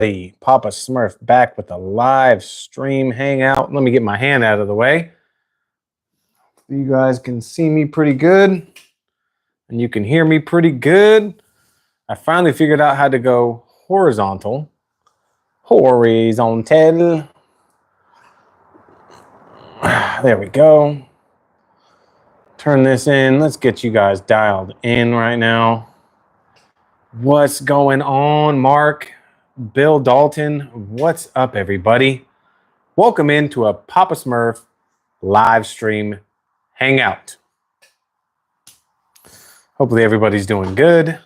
The Papasmurf back with a live stream hangout. Let me get my hand out of the way. You guys can see me pretty good and you can hear me pretty good. I finally figured out how to go horizontal. Horizontal. There we go. Turn this in. Let's get you guys dialed in right now. What's going on, Mark? Bill Dalton, what's up, everybody? Welcome into a Papasmurf live stream hangout. Hopefully everybody's doing good.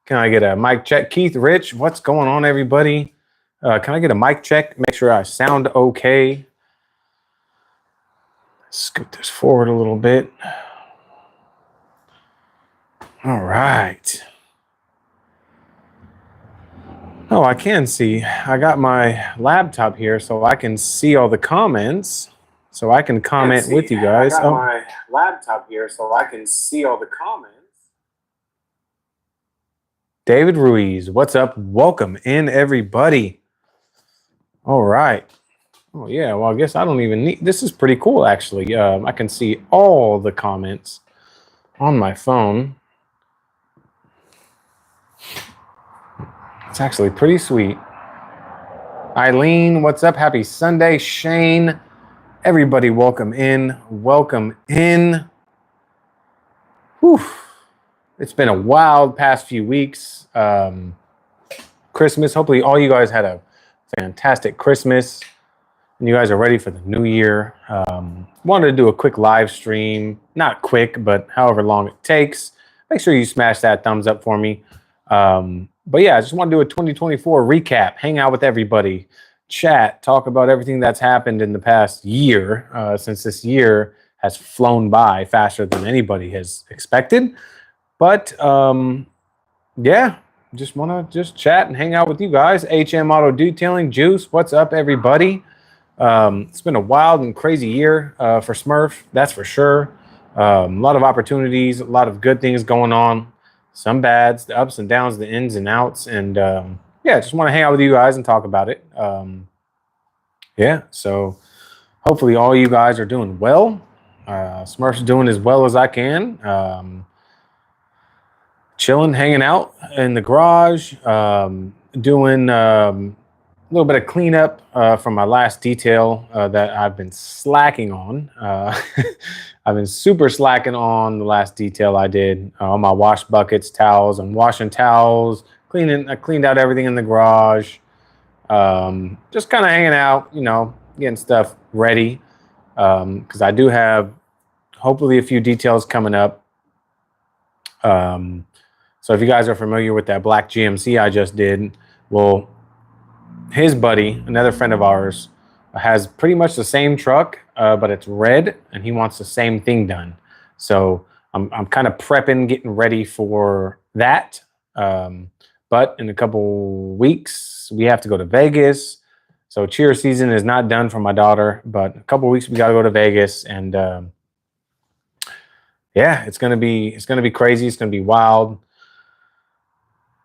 Can I get a mic check? Keith, Rich, what's going on, everybody? Can I get a mic check? Make sure I sound okay. Scoot this forward a little bit. All right. Oh, I can see. I got my laptop here so I can see all the comments. So I can comment with you guys. I got my laptop here so I can see all the comments. David Ruiz, what's up? Welcome in, everybody. All right. Oh, yeah. Well, I guess I don't even need... This is pretty cool, actually. I can see all the comments on my phone. It's actually pretty sweet. Eileen, what's up? Happy Sunday. Shane, everybody, welcome in. Welcome in. Whew. It's been a wild past few weeks. Christmas. Hopefully all you guys had a fantastic Christmas and you guys are ready for the new year. Wanted to do a quick live stream. Not quick, but however long it takes. Make sure you smash that thumbs up for me. But yeah, I just want to do a 2024 recap, hang out with everybody, chat, talk about everything that's happened in the past year, since this year has flown by faster than anybody has expected. But yeah, just want to chat and hang out with you guys. HM Auto Detailing, Juice, what's up, everybody? It's been a wild and crazy year for Smurf, that's for sure. A lot of opportunities, a lot of good things going on. Some bads, the ups and downs, the ins and outs. And yeah, just want to hang out with you guys and talk about it. Yeah, so hopefully all you guys are doing well. Smurf's doing as well as I can. Chilling, hanging out in the garage, doing a little bit of cleanup from my last detail that I've been slacking on. I've been super slacking on the last detail I did on my wash buckets, towels. I'm washing towels, cleaning. I cleaned out everything in the garage. Just kind of hanging out, you know, getting stuff ready. Because I do have hopefully a few details coming up. So if you guys are familiar with that black GMC I just did, well, his buddy, another friend of ours, has pretty much the same truck, but it's red, and he wants the same thing done. So I'm kind of prepping, getting ready for that. But in a couple weeks, we have to go to Vegas. So cheer season is not done for my daughter, but a couple weeks we got to go to Vegas, and yeah, it's gonna be crazy. It's gonna be wild.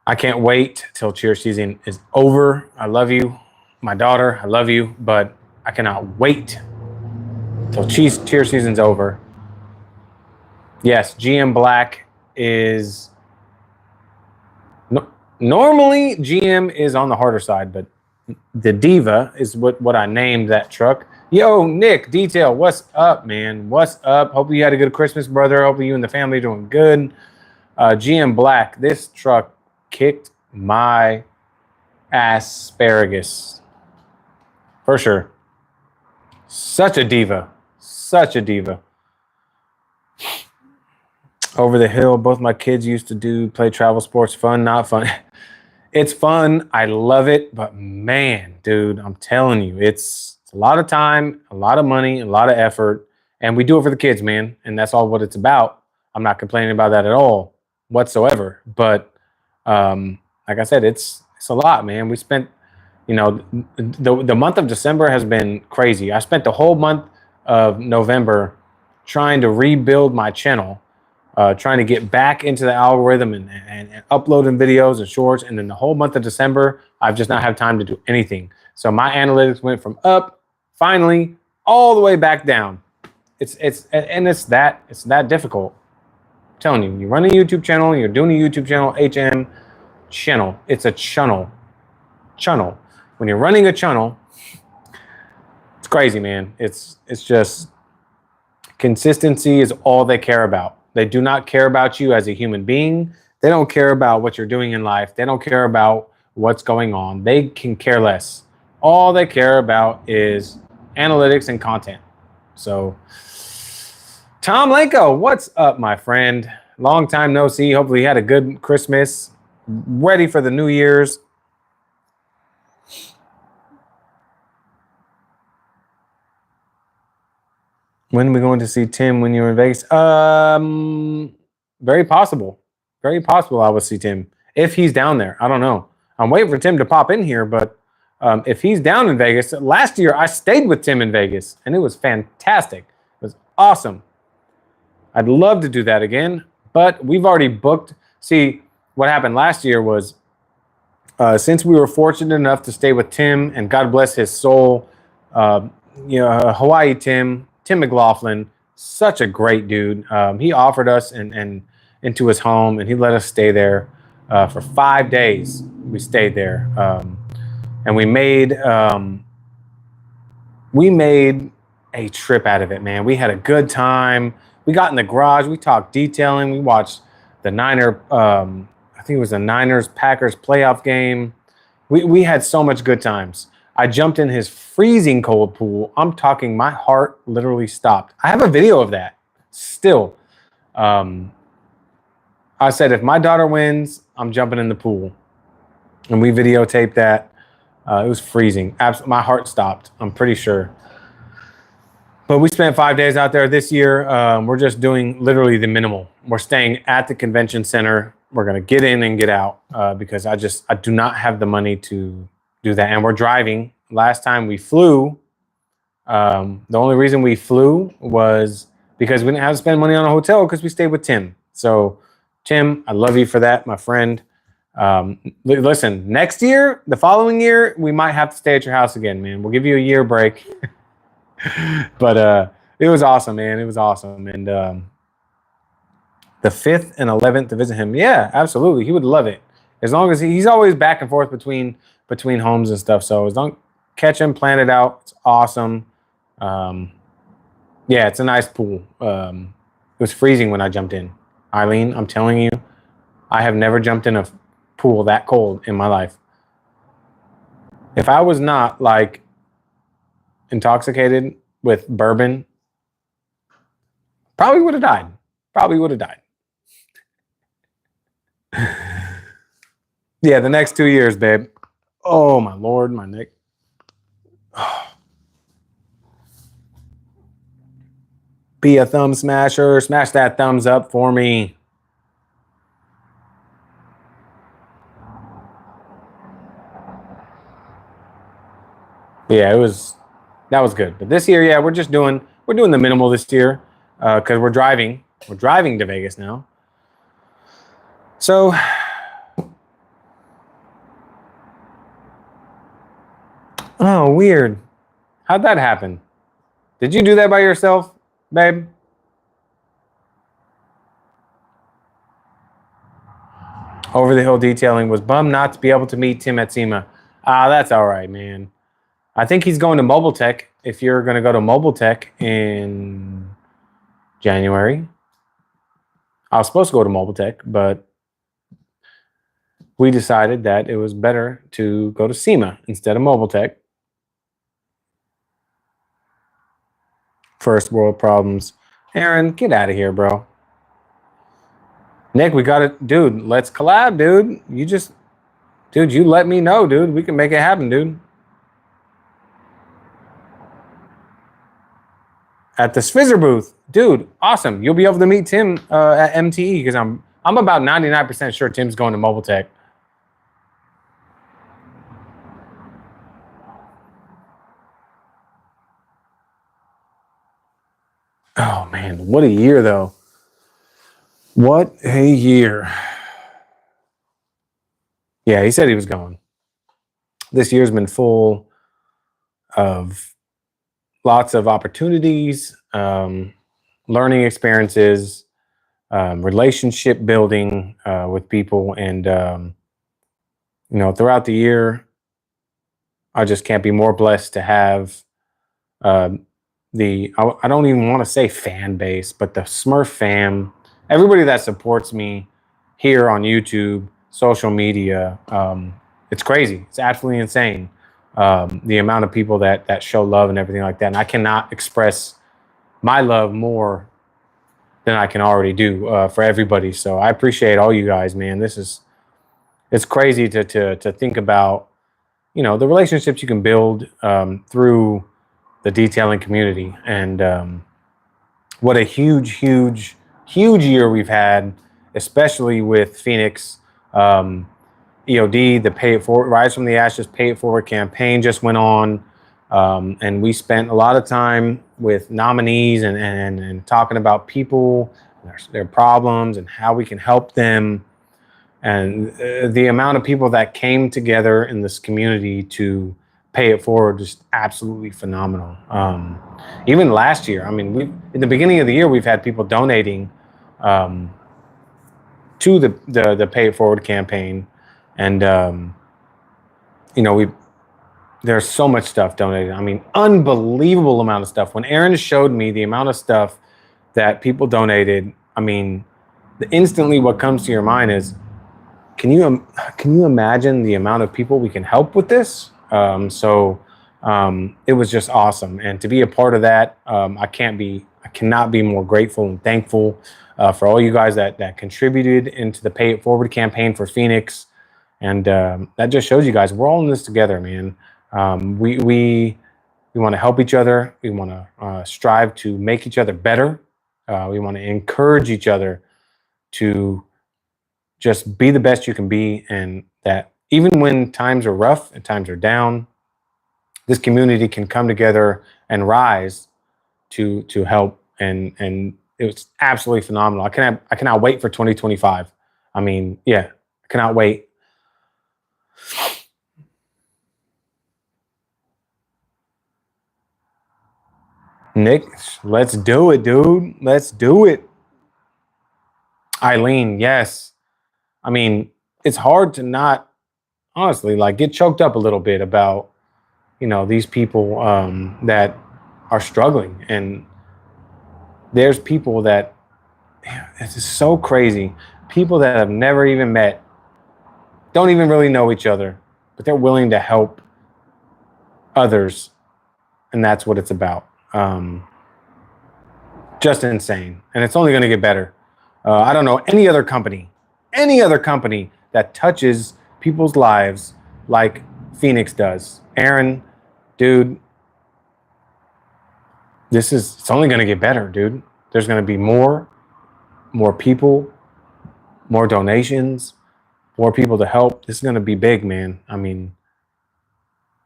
I can't wait till cheer season is over. I love you, my daughter. I love you, but I cannot wait till cheer season's over. Yes, GM Black is... Normally, GM is on the harder side, but the Diva is what I named that truck. Yo, Nick, Detail, what's up, man? What's up? Hope you had a good Christmas, brother. Hope you and the family are doing good. GM Black, this truck kicked my asparagus for sure. Such a diva, such a diva. Over the hill, both my kids used to play travel sports. Fun, not fun. It's fun, I love it, but man, dude, I'm telling you, it's a lot of time, a lot of money, a lot of effort, and we do it for the kids, man, and that's all what it's about. I'm not complaining about that at all whatsoever, but like I said, it's a lot, man. We spent, you know, the month of December has been crazy. I spent the whole month of November trying to rebuild my channel. trying to get back into the algorithm and uploading videos and shorts. And then the whole month of December, I've just not had time to do anything. So my analytics went from up, finally, all the way back down. It's that difficult. I'm telling you, you run a YouTube channel, you're doing a YouTube channel, HM channel. It's a channel. When you're running a channel, it's crazy, man. It's just consistency is all they care about. They do not care about you as a human being. They don't care about what you're doing in life. They don't care about what's going on. They can care less. All they care about is analytics and content. So, Tom Lenko, what's up, my friend? Long time no see. Hopefully you had a good Christmas. Ready for the New Year's. When are we going to see Tim when you're in Vegas? Very possible. Very possible I will see Tim. If he's down there. I don't know. I'm waiting for Tim to pop in here, but if he's down in Vegas, last year I stayed with Tim in Vegas, and it was fantastic. It was awesome. I'd love to do that again, but we've already booked. See, what happened last year was since we were fortunate enough to stay with Tim, and God bless his soul, Hawaii Tim McLaughlin, such a great dude. He offered us and into his home, and he let us stay there for 5 days. We stayed there, and we made a trip out of it, man. We had a good time. We got in the garage. We talked detailing. We watched the I think it was the Niners-Packers playoff game. We had so much good times. I jumped in his freezing cold pool. I'm talking, my heart literally stopped. I have a video of that still. I said, if my daughter wins, I'm jumping in the pool. And we videotaped that. It was freezing. My heart stopped, I'm pretty sure. But we spent 5 days out there this year. We're just doing literally the minimal. We're staying at the convention center. We're going to get in and get out because I do not have the money to do that. And we're driving. Last time we flew, the only reason we flew was because we didn't have to spend money on a hotel because we stayed with Tim. So, Tim, I love you for that, my friend. Listen, next year, the following year, we might have to stay at your house again, man. We'll give you a year break. But it was awesome, man. It was awesome. And the 5th and 11th to visit him, yeah, absolutely. He would love it. As long as he's always back and forth between homes and stuff. So as long catch him, plan it out. It's awesome. Yeah, it's a nice pool. It was freezing when I jumped in. Eileen, I'm telling you, I have never jumped in a pool that cold in my life. If I was not like intoxicated with bourbon, probably would have died. Yeah, the next 2 years, babe. Oh, my Lord, my neck. Oh. Be a thumb smasher. Smash that thumbs up for me. Yeah, that was good. But this year, yeah, we're doing the minimal this year because we're driving. We're driving to Vegas now. So, oh, weird. How'd that happen? Did you do that by yourself, babe? Over the hill detailing, was bummed not to be able to meet Tim at SEMA. That's all right, man. I think he's going to Mobile Tech. If you're going to go to Mobile Tech in January, I was supposed to go to Mobile Tech, but we decided that it was better to go to SEMA instead of Mobile Tech. First world problems. Aaron, get out of here, bro. Nick, we got it. Dude, let's collab, dude. You let me know, dude. We can make it happen, dude. At the Svizzer booth. Dude, awesome. You'll be able to meet Tim at MTE because I'm about 99% sure Tim's going to Mobile Tech. Oh, man. What a year, though. What a year. Yeah, he said he was going. This year's been full of lots of opportunities, learning experiences, relationship building with people. And, throughout the year, I just can't be more blessed to have um, I don't even want to say fan base, but the Smurf fam, everybody that supports me here on YouTube, social media. It's crazy. It's absolutely insane. The amount of people that show love and everything like that. And I cannot express my love more than I can already do for everybody. So I appreciate all you guys, man. It's crazy to think about, the relationships you can build through the detailing community. And what a huge year we've had, especially with Phoenix. EOD, the Pay It Forward, Rise from the Ashes Pay It Forward campaign just went on. And we spent a lot of time with nominees and talking about people, their problems, and how we can help them. And the amount of people that came together in this community to pay it forward just absolutely phenomenal. Even last year, I mean, in the beginning of the year, we've had people donating to the Pay It Forward campaign, and there's so much stuff donated. I mean, unbelievable amount of stuff. When Aaron showed me the amount of stuff that people donated, I mean, instantly what comes to your mind is, can you imagine the amount of people we can help with this? It was just awesome, and to be a part of that, I cannot be more grateful and thankful for all you guys that contributed into the Pay It Forward campaign for Phoenix, and that just shows you guys we're all in this together, man. We want to help each other. We want to strive to make each other better. We want to encourage each other to just be the best you can be, and that even when times are rough and times are down, this community can come together and rise to help. And it was absolutely phenomenal. I cannot wait for 2025. I mean, yeah, I cannot wait. Nick, let's do it, dude. Let's do it. Eileen, yes. I mean, it's hard to not honestly like get choked up a little bit about these people that are struggling, and there's people that it's just so crazy. People that have never even met, don't even really know each other, but they're willing to help others, and that's what it's about. Just insane, and it's only going to get better. I don't know any other company that touches people's lives like Phoenix does. Aaron, dude, it's only going to get better, dude. There's going to be more people, more donations, more people to help. This is going to be big, man. I mean,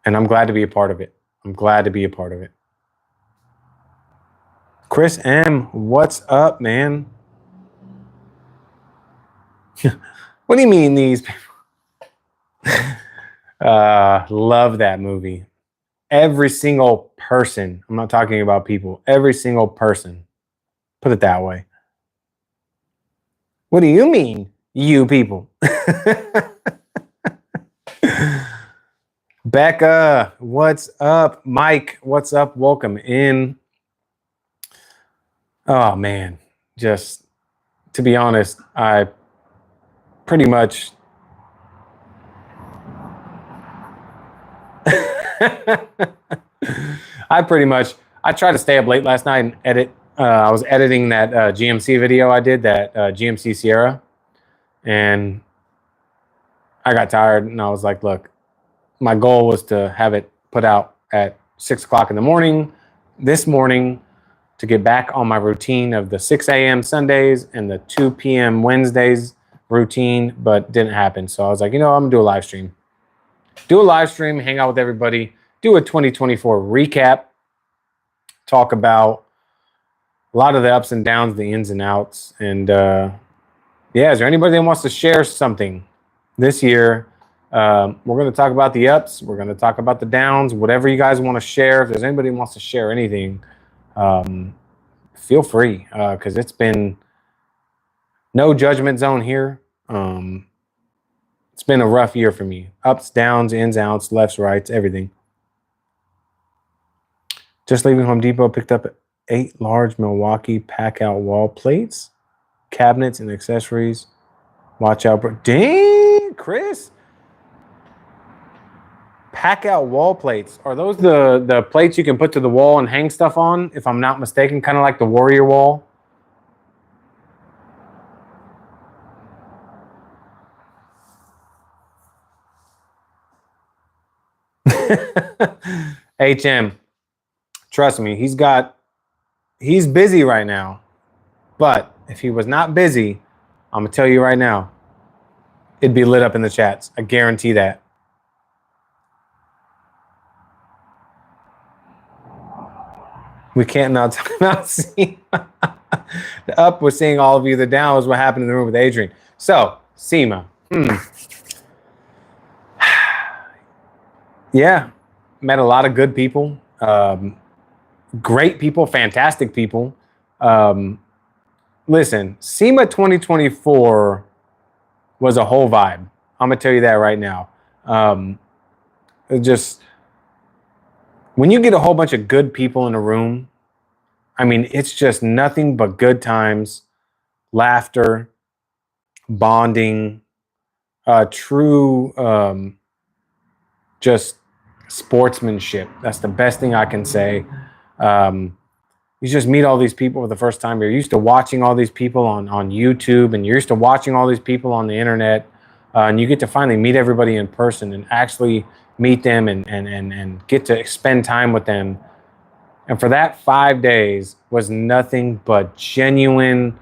and I'm glad to be a part of it. I'm glad to be a part of it. Chris M, what's up, man? What do you mean these people? Love that movie. Every single person, I'm not talking about people, every single person, put it that way. What do you mean, you people? Becca, what's up? Mike, what's up? Welcome in. Oh, man. Just to be honest, I pretty much I tried to stay up late last night and edit. I was editing that GMC video I did, that GMC Sierra, and I got tired, and I was like, look, my goal was to have it put out at 6 o'clock in the morning this morning, to get back on my routine of the 6 a.m. Sundays and the 2 p.m. Wednesdays routine, but didn't happen. So I was like, I'm gonna do a live stream. Hang out with everybody, do a 2024 recap, talk about a lot of the ups and downs, the ins and outs, and Yeah, is there anybody that wants to share something this year? We're going to talk about the ups. We're going to talk about the downs. Whatever you guys want to share. If there's anybody who wants to share anything, feel free, because it's been no judgment zone here. It's been a rough year for me. Ups, downs, ins, outs, lefts, rights, everything. Just leaving Home Depot, picked up 8 large Milwaukee pack-out wall plates, cabinets, and accessories. Watch out, bro. Dang, Chris. Pack-out wall plates. Are those the plates you can put to the wall and hang stuff on, if I'm not mistaken? Kind of like the Warrior Wall? HM, trust me, he's busy right now. But if he was not busy, I'm gonna tell you right now, it'd be lit up in the chats. I guarantee that. We can't now talk about seeing the up. We're seeing all of you. The down was what happened in the room with Adrian. So SEMA. Yeah, met a lot of good people, great people, fantastic people. Listen, SEMA 2024 was a whole vibe. I'm gonna tell you that right now. Just when you get a whole bunch of good people in a room, I mean, it's just nothing but good times, laughter, bonding, true, just sportsmanship. That's the best thing I can say. You just meet all these people for the first time. You're used to watching all these people on YouTube, and you're used to watching all these people on the internet, and you get to finally meet everybody in person and actually meet them and get to spend time with them. And for that 5 days was nothing but genuine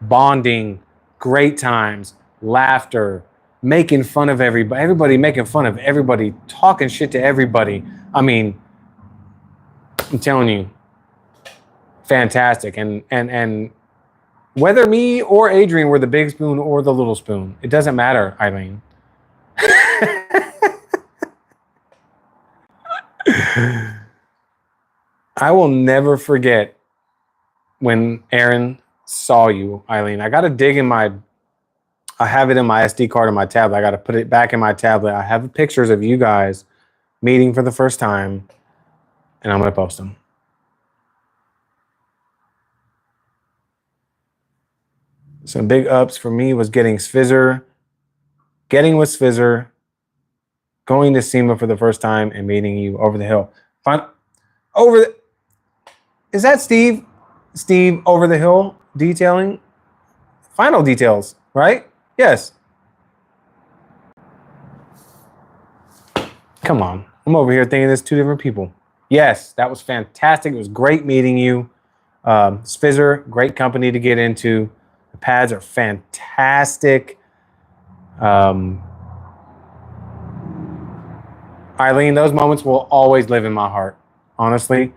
bonding, great times, laughter, making fun of everybody making fun of everybody, talking shit to everybody. I mean, I'm telling you, fantastic. And whether me or Adrian were the big spoon or the little spoon, it doesn't matter, Eileen. I will never forget when Aaron saw you, Eileen. I got to dig in I have it in my SD card in my tablet. I got to put it back in my tablet. I have pictures of you guys meeting for the first time, and I'm going to post them. Some big ups for me was getting with Svizzer, going to SEMA for the first time, and meeting you over the hill. Is that Steve? Steve over the hill detailing? Final details, right? Yes. Come on. I'm over here thinking there's 2 different people. Yes, that was fantastic. It was great meeting you. Svizzer, great company to get into. The pads are fantastic. Eileen, those moments will always live in my heart. Honestly,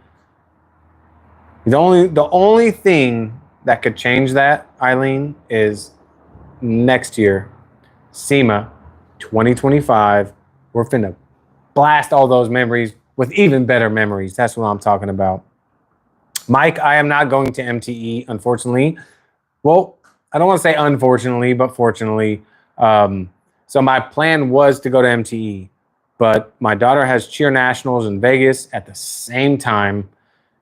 the only thing that could change that, Eileen, is next year, SEMA 2025. We're finna blast all those memories with even better memories. That's what I'm talking about. Mike, I am not going to MTE, unfortunately. Well, I don't want to say unfortunately, but fortunately. So my plan was to go to MTE, but my daughter has cheer nationals in Vegas at the same time,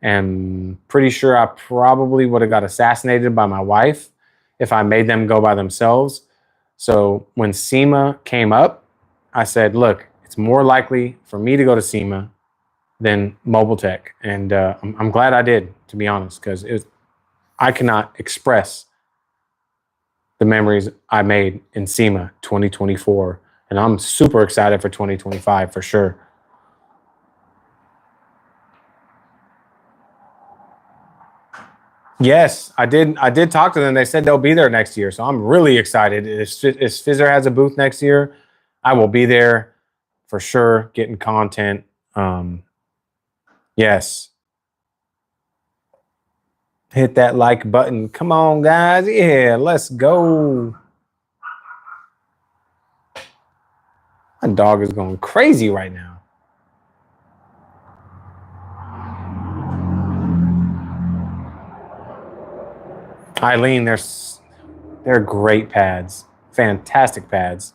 and pretty sure I probably would have got assassinated by my wife if I made them go by themselves. So when SEMA came up, I said, look, it's more likely for me to go to SEMA than Mobile Tech. And I'm glad I did, to be honest, because I cannot express the memories I made in SEMA 2024. And I'm super excited for 2025 for sure. Yes, I did. I did talk to them. They said they'll be there next year. So I'm really excited. If Fizzer has a booth next year, I will be there for sure, getting content. Yes. Hit that like button. Come on, guys. Yeah, let's go. My dog is going crazy right now. Eileen, they're great pads. Fantastic pads.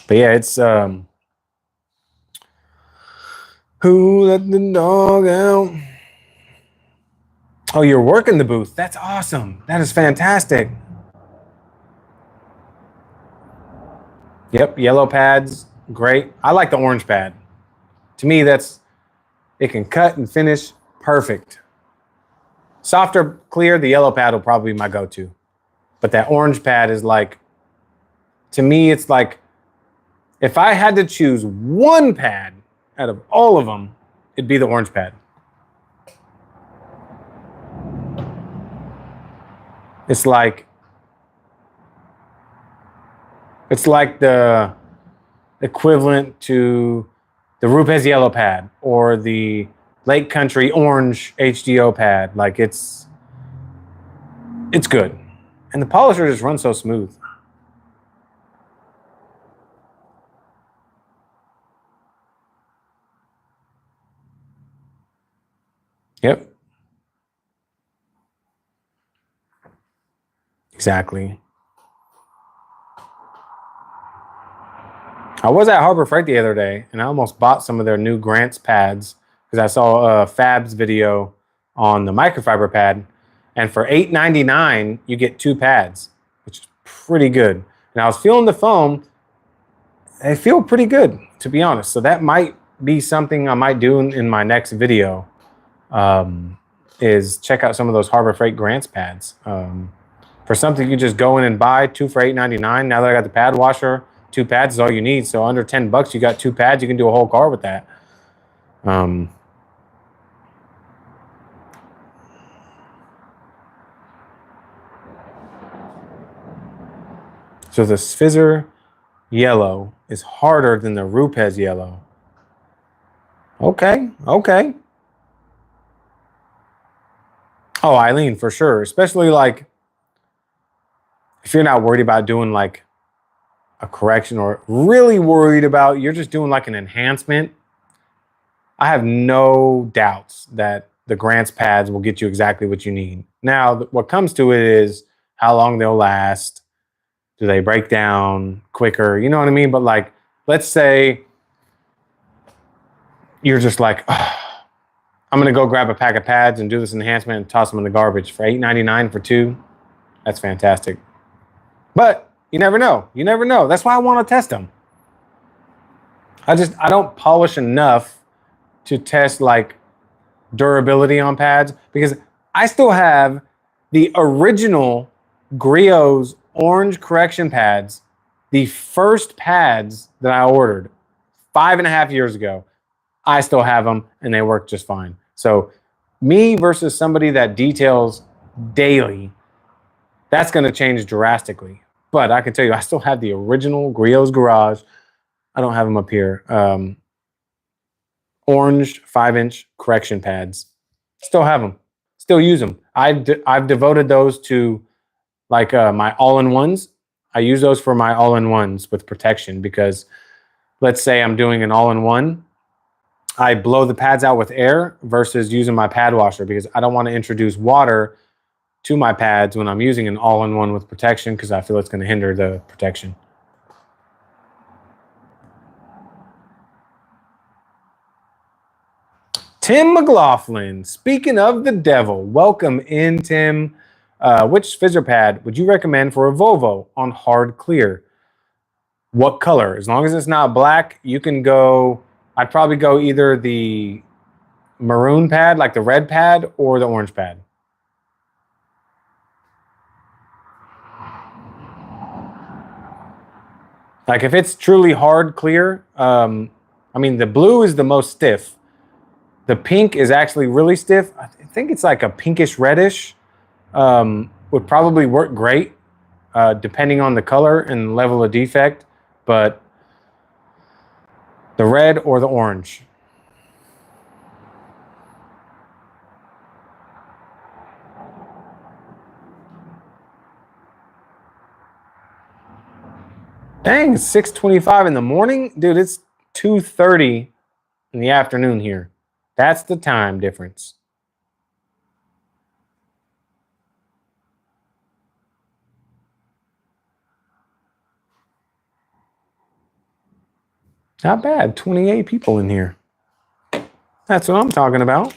But yeah, it's who let the dog out? Oh, you're working the booth. That's awesome. That is fantastic. Yep, yellow pads, great. I like the orange pad. To me, it can cut and finish perfect. Softer, clear, the yellow pad will probably be my go-to. But that orange pad is like, to me, it's like, if I had to choose one pad out of all of them, it'd be the orange pad. It's like the equivalent to the Rupes yellow pad or the Lake Country orange HDO pad. Like it's good. And the polisher just runs so smooth. Yep. Exactly. I was at Harbor Freight the other day, and I almost bought some of their new Grants pads because I saw a Fab's video on the microfiber pad, and for $8.99 you get 2 pads, which is pretty good. And I was feeling the foam; they feel pretty good, to be honest. So that might be something I might do in my next video. Is check out some of those Harbor Freight Grants pads. For something you just go in and buy 2 for $8.99. Now that I got the pad washer, 2 pads is all you need. So under $10, you got 2 pads. You can do a whole car with that. So the Sfizzer yellow is harder than the Rupes yellow. Okay. Oh, Eileen, for sure. Especially like if you're not worried about doing like a correction or really worried about you're just doing like an enhancement. I have no doubts that the Grants pads will get you exactly what you need. Now, what comes to it is how long they'll last. Do they break down quicker? You know what I mean? But like, let's say you're just like, oh, I'm going to go grab a pack of pads and do this enhancement and toss them in the garbage for $8.99 for 2. That's fantastic. But you never know. You never know. That's why I want to test them. I don't polish enough to test like durability on pads because I still have the original Griot's orange correction pads, the first pads that I ordered 5.5 years ago. I still have them and they work just fine. So me versus somebody that details daily, that's going to change drastically. But I can tell you, I still have the original Griot's Garage. I don't have them up here. Orange 5-inch correction pads. Still have them. Still use them. I've devoted those to like my all-in-ones. I use those for my all-in-ones with protection because let's say I'm doing an all-in-one. I blow the pads out with air versus using my pad washer because I don't want to introduce water to my pads when I'm using an all-in-one with protection because I feel it's going to hinder the protection. Tim McLaughlin, speaking of the devil, welcome in, Tim. Which Sfizzer pad would you recommend for a Volvo on hard clear? What color? As long as it's not black, you can go, I'd probably go either the maroon pad, like the red pad, or the orange pad. Like if it's truly hard clear, I mean, the blue is the most stiff. The pink is actually really stiff. I think it's like a pinkish reddish. Would probably work great depending on the color and level of defect. But the red or the orange. Dang, it's 6:25 in the morning? Dude, it's 2:30 in the afternoon here. That's the time difference. Not bad. 28 people in here. That's what I'm talking about.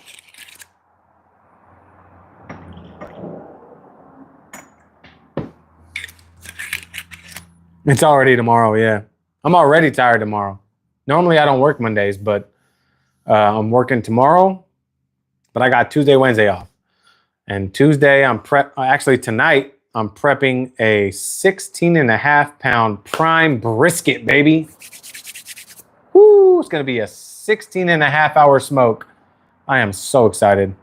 It's already tomorrow, yeah. I'm already tired tomorrow. Normally I don't work Mondays, but I'm working tomorrow. But I got Tuesday, Wednesday off. And Tuesday, actually tonight, I'm prepping a 16.5-pound prime brisket, baby. Woo, it's going to be a 16.5-hour smoke. I am so excited.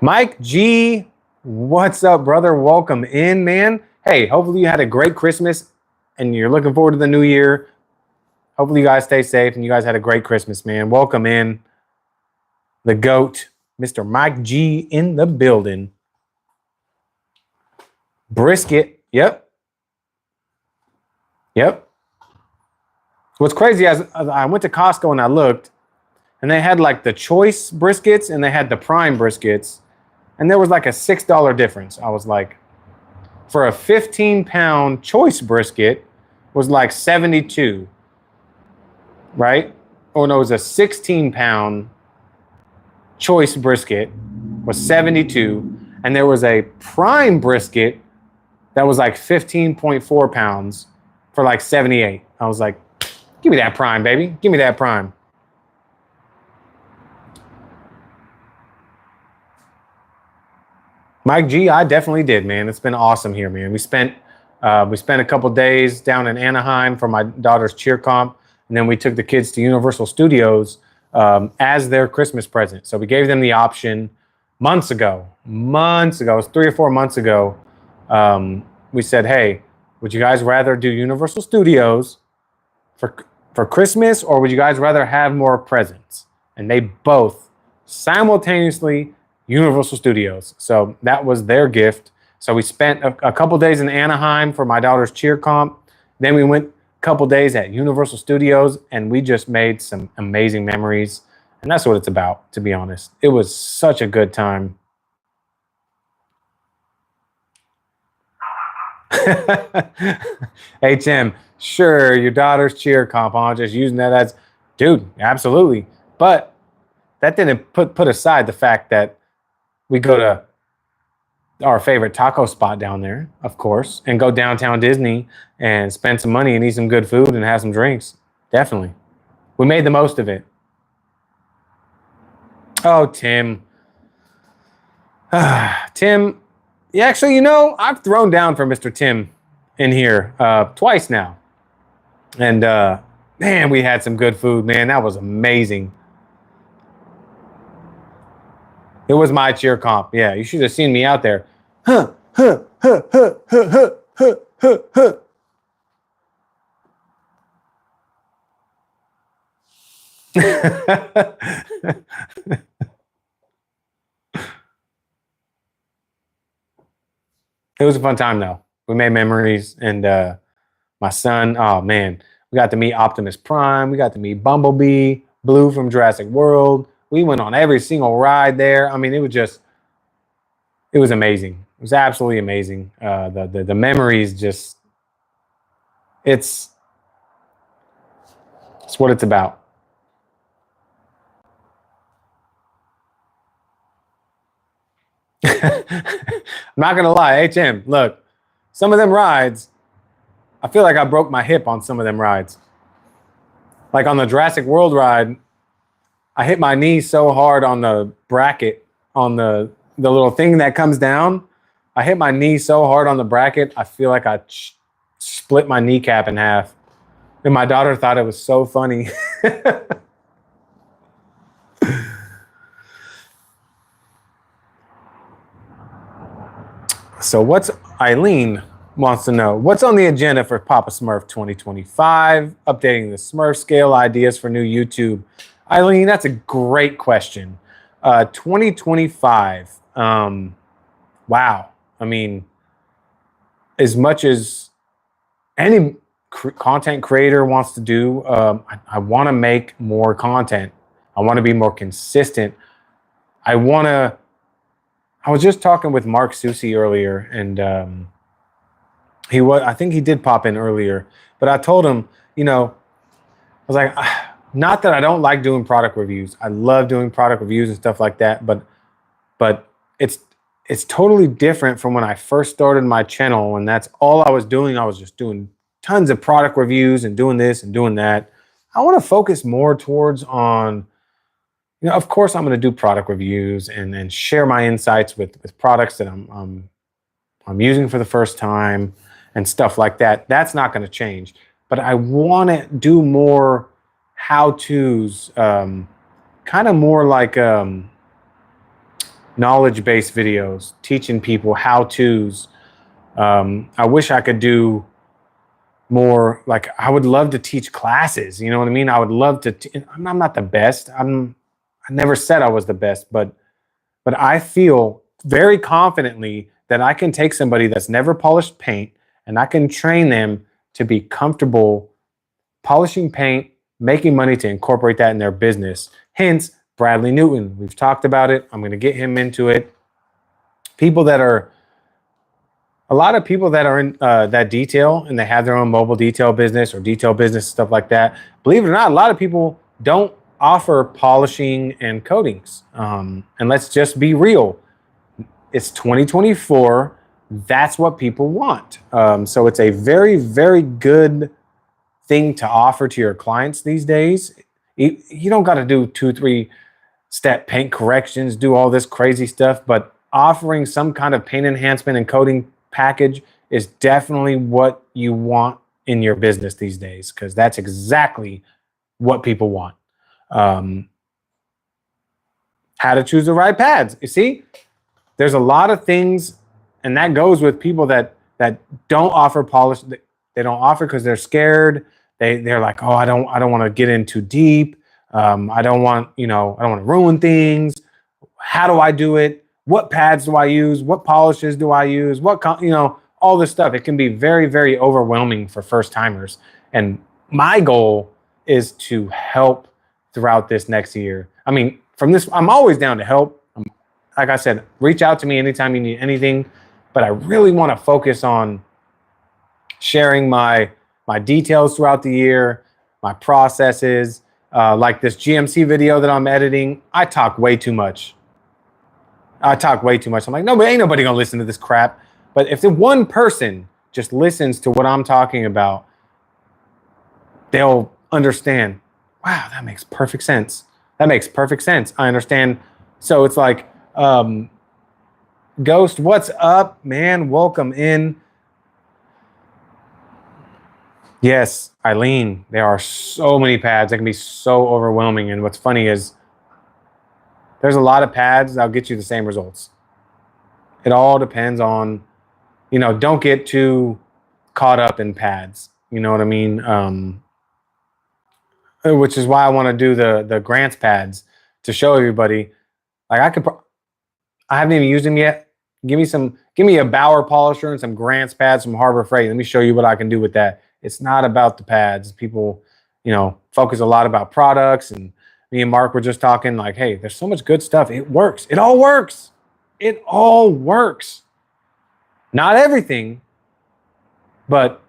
Mike G, what's up, brother? Welcome in, man. Hey, hopefully you had a great Christmas and you're looking forward to the new year. Hopefully you guys stay safe and you guys had a great Christmas, man. Welcome in. The GOAT, Mr. Mike G in the building. Brisket, yep. What's crazy is I went to Costco and I looked, and they had like the choice briskets and they had the prime briskets, and there was like a $6 difference. I was like, for a 15-pound choice brisket was like 72, right? Oh no, it was a 16-pound choice brisket was 72, and there was a prime brisket that was like 15.4 pounds for like 78. I was like, give me that prime, baby. Give me that prime. Mike G, I definitely did, man. It's been awesome here, man. We spent a couple days down in Anaheim for my daughter's cheer comp, and then we took the kids to Universal Studios as their Christmas present. So we gave them the option months ago. It was 3 or 4 months ago. We said, hey, would you guys rather do Universal Studios for Christmas, or would you guys rather have more presents? And they both simultaneously Universal Studios. So that was their gift. So we spent a couple days in Anaheim for my daughter's cheer comp. Then we went a couple days at Universal Studios, and we just made some amazing memories. And that's what it's about, to be honest. It was such a good time. Hey, Tim, sure, your daughter's cheer comp, huh? Just using that as, dude, absolutely. But that didn't put aside the fact that we go to our favorite taco spot down there, of course, and go downtown Disney and spend some money and eat some good food and have some drinks. Definitely. We made the most of it. Oh, Tim. Tim, yeah, actually, I've thrown down for Mr. Tim in here twice now. And, man, we had some good food, man. That was amazing. It was my cheer comp. Yeah, you should have seen me out there. Huh. It was a fun time, though. We made memories, and my son, oh, man, we got to meet Optimus Prime. We got to meet Bumblebee, Blue from Jurassic World. We went on every single ride there. I mean, it was amazing. It was absolutely amazing. The memories just, it's what it's about. I'm not going to lie. HM, look, some of them rides, I feel like I broke my hip on some of them rides. Like on the Jurassic World ride, I hit my knee so hard on the bracket, on the little thing that comes down. I hit my knee so hard on the bracket, I feel like I split my kneecap in half. And my daughter thought it was so funny. So Eileen wants to know, what's on the agenda for Papasmurf 2025? Updating the Smurf scale, ideas for new YouTube. Eileen, that's a great question. 2025. Wow. I mean, as much as any content creator wants to do, I want to make more content. I want to be more consistent. I was just talking with Mark Susi earlier, and I think he did pop in earlier, but I told him, I was like, not that I don't like doing product reviews. I love doing product reviews and stuff like that, but it's totally different from when I first started my channel, and that's all I was doing. I was just doing tons of product reviews and doing this and doing that. I want to focus more towards on, of course I'm going to do product reviews and share my insights with products that I'm using for the first time and stuff like that. That's not going to change, but I want to do more how-tos, kind of more like knowledge-based videos, teaching people how-tos. I wish I could do more, like I would love to teach classes. You know what I mean? I would love to. I'm not the best. I never said I was the best, but I feel very confidently that I can take somebody that's never polished paint and I can train them to be comfortable polishing paint, making money to incorporate that in their business. Hence, Bradley Newton. We've talked about it. I'm going to get him into it. A lot of people that are in that detail and they have their own mobile detail business or detail business, stuff like that. Believe it or not, a lot of people don't offer polishing and coatings. And let's just be real. It's 2024. That's what people want. So it's a very, very good thing to offer to your clients these days. You don't got to do 2-3 step paint corrections, do all this crazy stuff, but offering some kind of paint enhancement and coating package is definitely what you want in your business these days, because that's exactly what people want. How to choose the right pads. You see, there's a lot of things, and that goes with people that don't offer polish. They don't offer because they're scared. They're like, oh, I don't want to get in too deep. I don't want to ruin things. How do I do it? What pads do I use? What polishes do I use? All this stuff. It can be very, very overwhelming for first timers. And my goal is to help throughout this next year. I mean, from this, I'm always down to help. Like I said, reach out to me anytime you need anything, but I really want to focus on sharing my details throughout the year, my processes, like this GMC video that I'm editing. I talk way too much. I'm like, no, but ain't nobody gonna listen to this crap. But if the one person just listens to what I'm talking about, they'll understand. Wow, that makes perfect sense. I understand. So it's like, Ghost, what's up, man? Welcome in. Yes, Eileen, there are so many pads that can be so overwhelming. And what's funny is there's a lot of pads that'll get you the same results. It all depends on, don't get too caught up in pads. You know what I mean? Which is why I want to do the grants pads to show everybody. Like I haven't even used them yet. Give me a Bauer polisher and some grants pads from Harbor Freight. Let me show you what I can do with that. It's not about the pads. People, focus a lot about products, and me and Mark were just talking like, hey, there's so much good stuff. It works. It all works. Not everything, but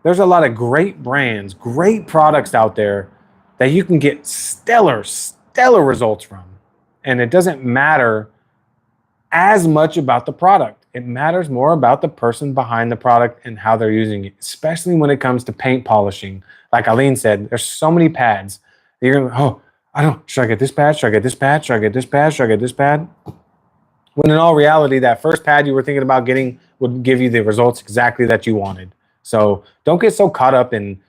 there's a lot of great brands, great products out there that you can get stellar results from. And it doesn't matter as much about the product. It matters more about the person behind the product and how they're using it, especially when it comes to paint polishing. Like Eileen said, there's so many pads. You're going, should I get this pad? Should I get this pad? Should I get this pad? Should I get this pad? When in all reality, that first pad you were thinking about getting would give you the results exactly that you wanted. So don't get so caught up in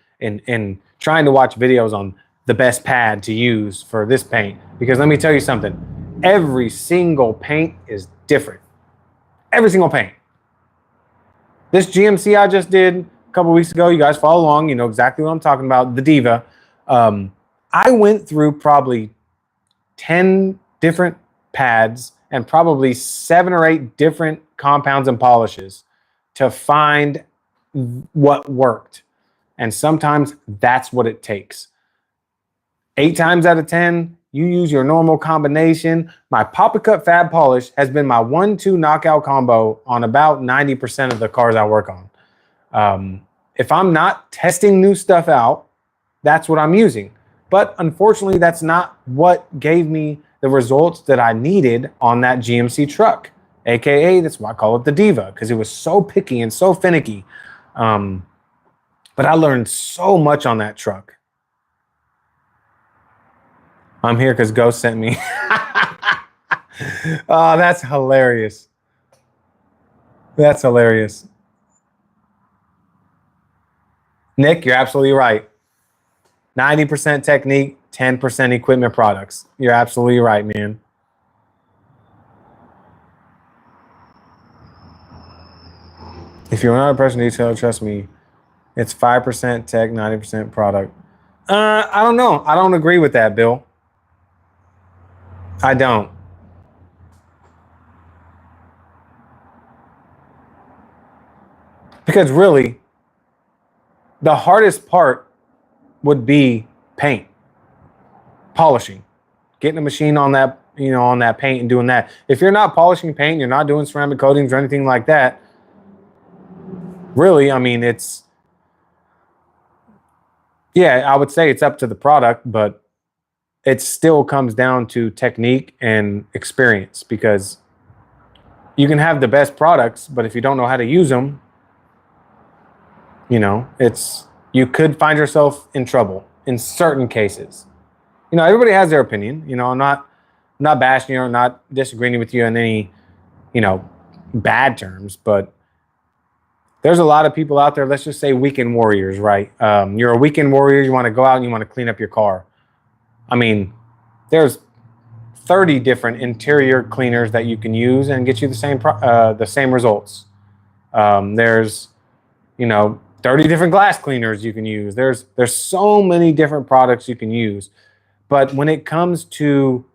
trying to watch videos on the best pad to use for this paint. Because let me tell you something, every single paint is different. Every single paint. This GMC I just did a couple weeks ago, you guys follow along, you know exactly what I'm talking about, the Diva. I went through probably 10 different pads and probably 7 or 8 different compounds and polishes to find what worked. And sometimes that's what it takes. 8 times out of 10, you use your normal combination. My Papa Cut Fab Polish has been my 1-2 knockout combo on about 90% of the cars I work on. If I'm not testing new stuff out, that's what I'm using. But unfortunately, that's not what gave me the results that I needed on that GMC truck. AKA, that's why I call it the Diva, because it was so picky and so finicky. But I learned so much on that truck. I'm here because Ghost sent me. Oh, that's hilarious. That's hilarious. Nick, you're absolutely right. 90% technique, 10% equipment products. You're absolutely right, man. If you're not a person detail, trust me, it's 5% tech, 90% product. I don't know. I don't agree with that, Bill. I don't. Because really, the hardest part would be paint, polishing, getting a machine on that, on that paint and doing that. If you're not polishing paint, you're not doing ceramic coatings or anything like that, really, I mean, I would say it's up to the product, but it still comes down to technique and experience, because you can have the best products, but if you don't know how to use them, you could find yourself in trouble in certain cases. Everybody has their opinion. I'm not bashing you or not disagreeing with you in any, bad terms, but there's a lot of people out there, let's just say weekend warriors, right? You're a weekend warrior, you want to go out and you want to clean up your car. I mean, there's 30 different interior cleaners that you can use and get you the same results. There's 30 different glass cleaners you can use. There's so many different products you can use. But when it comes to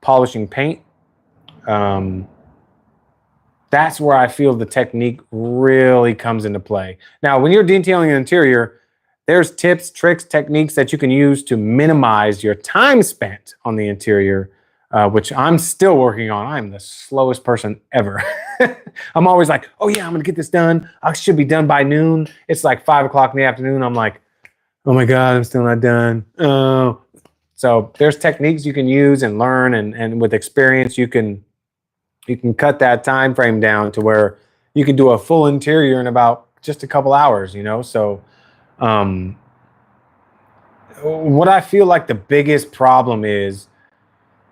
polishing paint, that's where I feel the technique really comes into play. Now, when you're detailing an interior, there's tips, tricks, techniques that you can use to minimize your time spent on the interior, which I'm still working on. I'm the slowest person ever. I'm always like, oh yeah, I'm gonna get this done. I should be done by noon. It's like 5 o'clock in the afternoon. I'm like, oh my God, I'm still not done. Oh. So there's techniques you can use and learn, and with experience, you can cut that time frame down to where you can do a full interior in about just a couple hours, So what I feel like the biggest problem is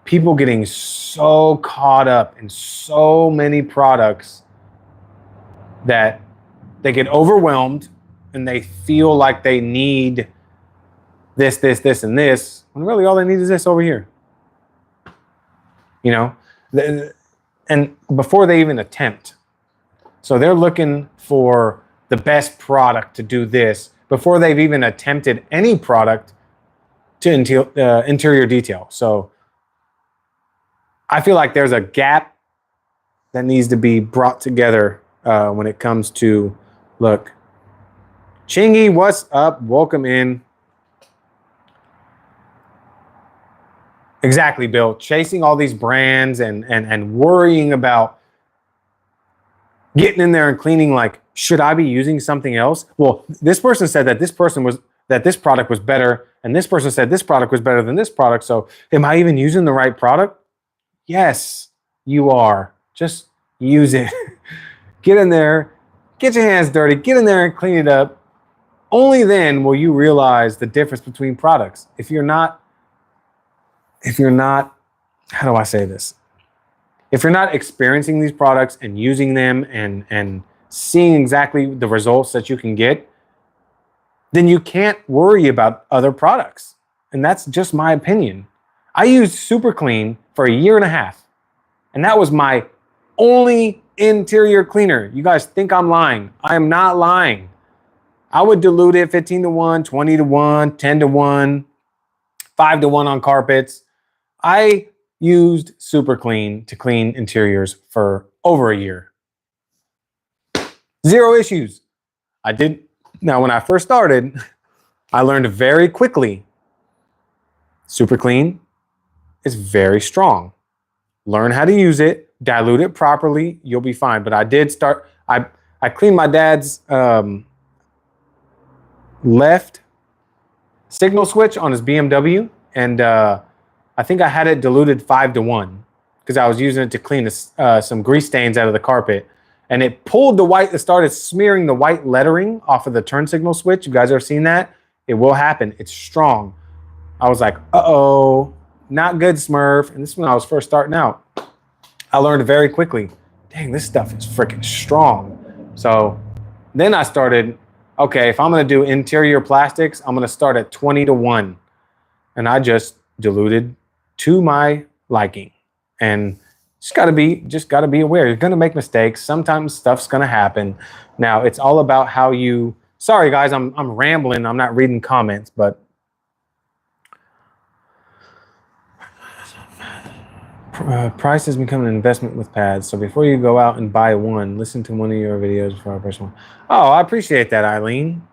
people getting so caught up in so many products that they get overwhelmed and they feel like they need this, and this, when really all they need is this over here. And before they even attempt. So they're looking for the best product to do this before they've even attempted any product to interior detail. So I feel like there's a gap that needs to be brought together when it comes to, look, Chingy, what's up? Welcome in. Exactly, Bill. Chasing all these brands and worrying about getting in there and cleaning, like, should I be using something else? Well, this person said that this product was better, and this person said this product was better than this product. So am I even using the right product? Yes, you are. Just use it. Get in there, get your hands dirty, get in there and clean it up. Only then will you realize the difference between products. If you're not, how do I say this? If you're not experiencing these products and using them and seeing exactly the results that you can get, then you can't worry about other products. And that's just my opinion. I used Super Clean for 1.5 years, and that was my only interior cleaner. You guys think I'm lying. I am not lying. I would dilute it 15-1, 20-1, 10-1, 5-1 on carpets. I used Super Clean to clean interiors for over 1 year. Zero issues. I did. Now, when I first started, I learned very quickly. Super clean is very strong. Learn how to use it, dilute it properly, you'll be fine. But I did start, I cleaned my dad's left signal switch on his BMW, and I think I had it diluted 5-1 because I was using it to clean some grease stains out of the carpet. And it pulled the white, it started smearing the white lettering off of the turn signal switch. You guys ever seen that? It will happen. It's strong. I was like, uh-oh, not good, Smurf. And this is when I was first starting out. I learned very quickly, dang, this stuff is freaking strong. So then I started, okay, if I'm going to do interior plastics, I'm going to start at 20-1. And I just diluted to my liking. And just gotta be aware. You're gonna make mistakes. Sometimes stuff's gonna happen. Now it's all about how you. Sorry guys, I'm rambling. I'm not reading comments, but price has become an investment with pads. So before you go out and buy one, listen to one of your videos for our first one. Oh, I appreciate that, Eileen.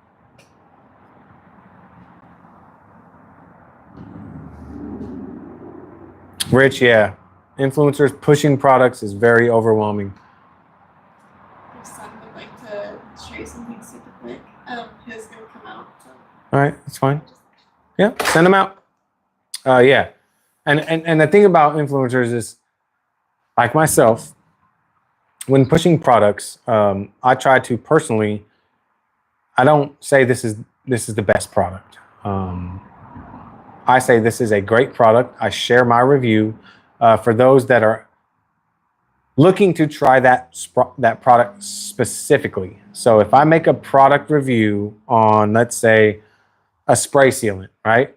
Rich, yeah. Influencers pushing products is very overwhelming. My son would like to show you something super quick. His gonna come out. So. All right, that's fine. Yeah, send them out. Yeah, and the thing about influencers is, like myself, when pushing products, I try to personally. I don't say this is the best product. I say this is a great product. I share my review. For those that are looking to try that product specifically. So if I make a product review on, let's say, a spray sealant, right?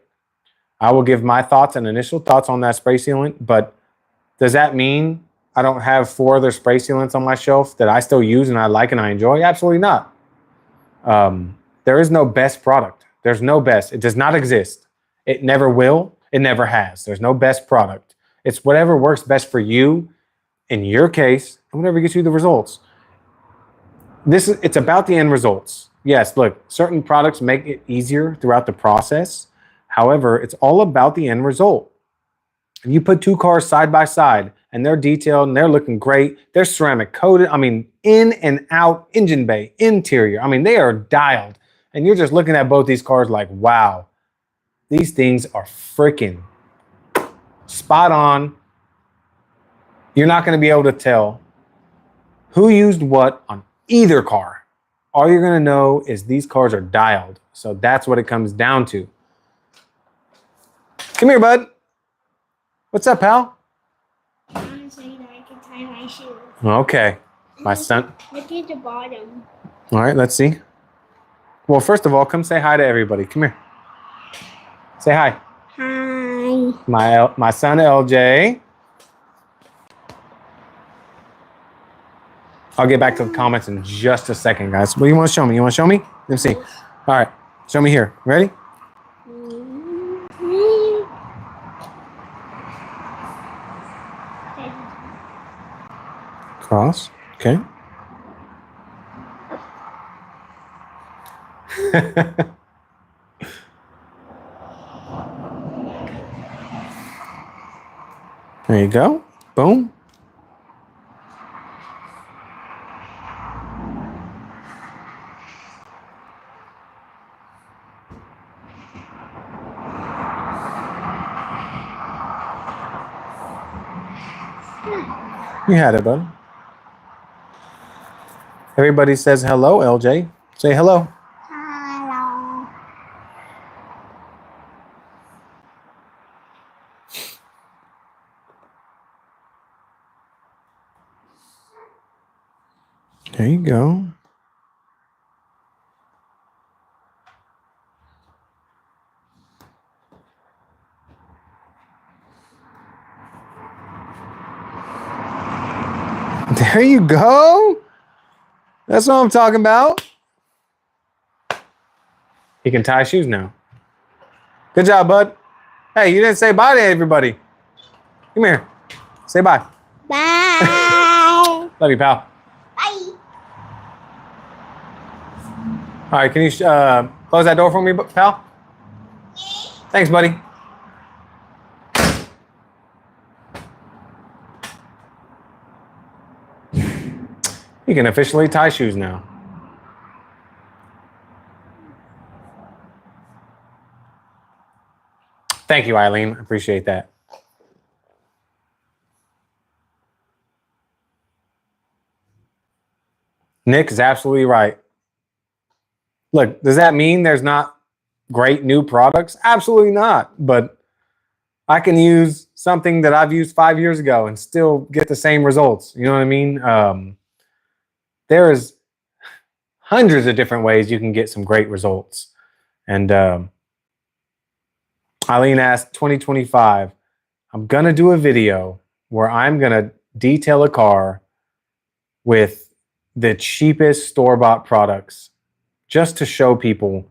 I will give my thoughts and initial thoughts on that spray sealant, but does that mean I don't have 4 other spray sealants on my shelf that I still use and I like and I enjoy? Absolutely not. There is no best product. There's no best. It does not exist. It never will. It never has. There's no best product. It's whatever works best for you in your case and whatever gets you the results. It's about the end results. Yes, look, certain products make it easier throughout the process. However, it's all about the end result. If you put 2 cars side by side and they're detailed and they're looking great, they're ceramic coated, I mean, in and out, engine bay, interior, I mean, they are dialed. And you're just looking at both these cars like, wow, these things are freaking spot on. You're not going to be able to tell who used what on either car. All you're going to know is these cars are dialed. So that's what it comes down to. Come here, bud. What's up, pal? I want to say that I can tie my shoe. Okay. My son. Look at the bottom. All right, let's see. Well, first of all, come say hi to everybody. Come here. Say hi. Hi. My son, LJ. I'll get back to the comments in just a second, guys. What do you want to show me? You want to show me? Let me see. All right. Show me here. Ready? Cross. Okay. There you go. Boom. You had it, bud. Everybody says hello, LJ. Say hello. Hello. There you go. There you go. That's what I'm talking about. He can tie shoes now. Good job, bud. Hey, you didn't say bye to everybody. Come here. Say bye. Bye. Love you, pal. Bye. right, can you close that door for me, pal? Thanks, buddy. You can officially tie shoes now. Thank you, Eileen. I appreciate that. Nick is absolutely right. Look, does that mean there's not great new products? Absolutely not. But I can use something that I've used 5 years ago and still get the same results. You know what I mean? There's hundreds of different ways you can get some great results. And Eileen asked, 2025, I'm going to do a video where I'm going to detail a car with the cheapest store-bought products just to show people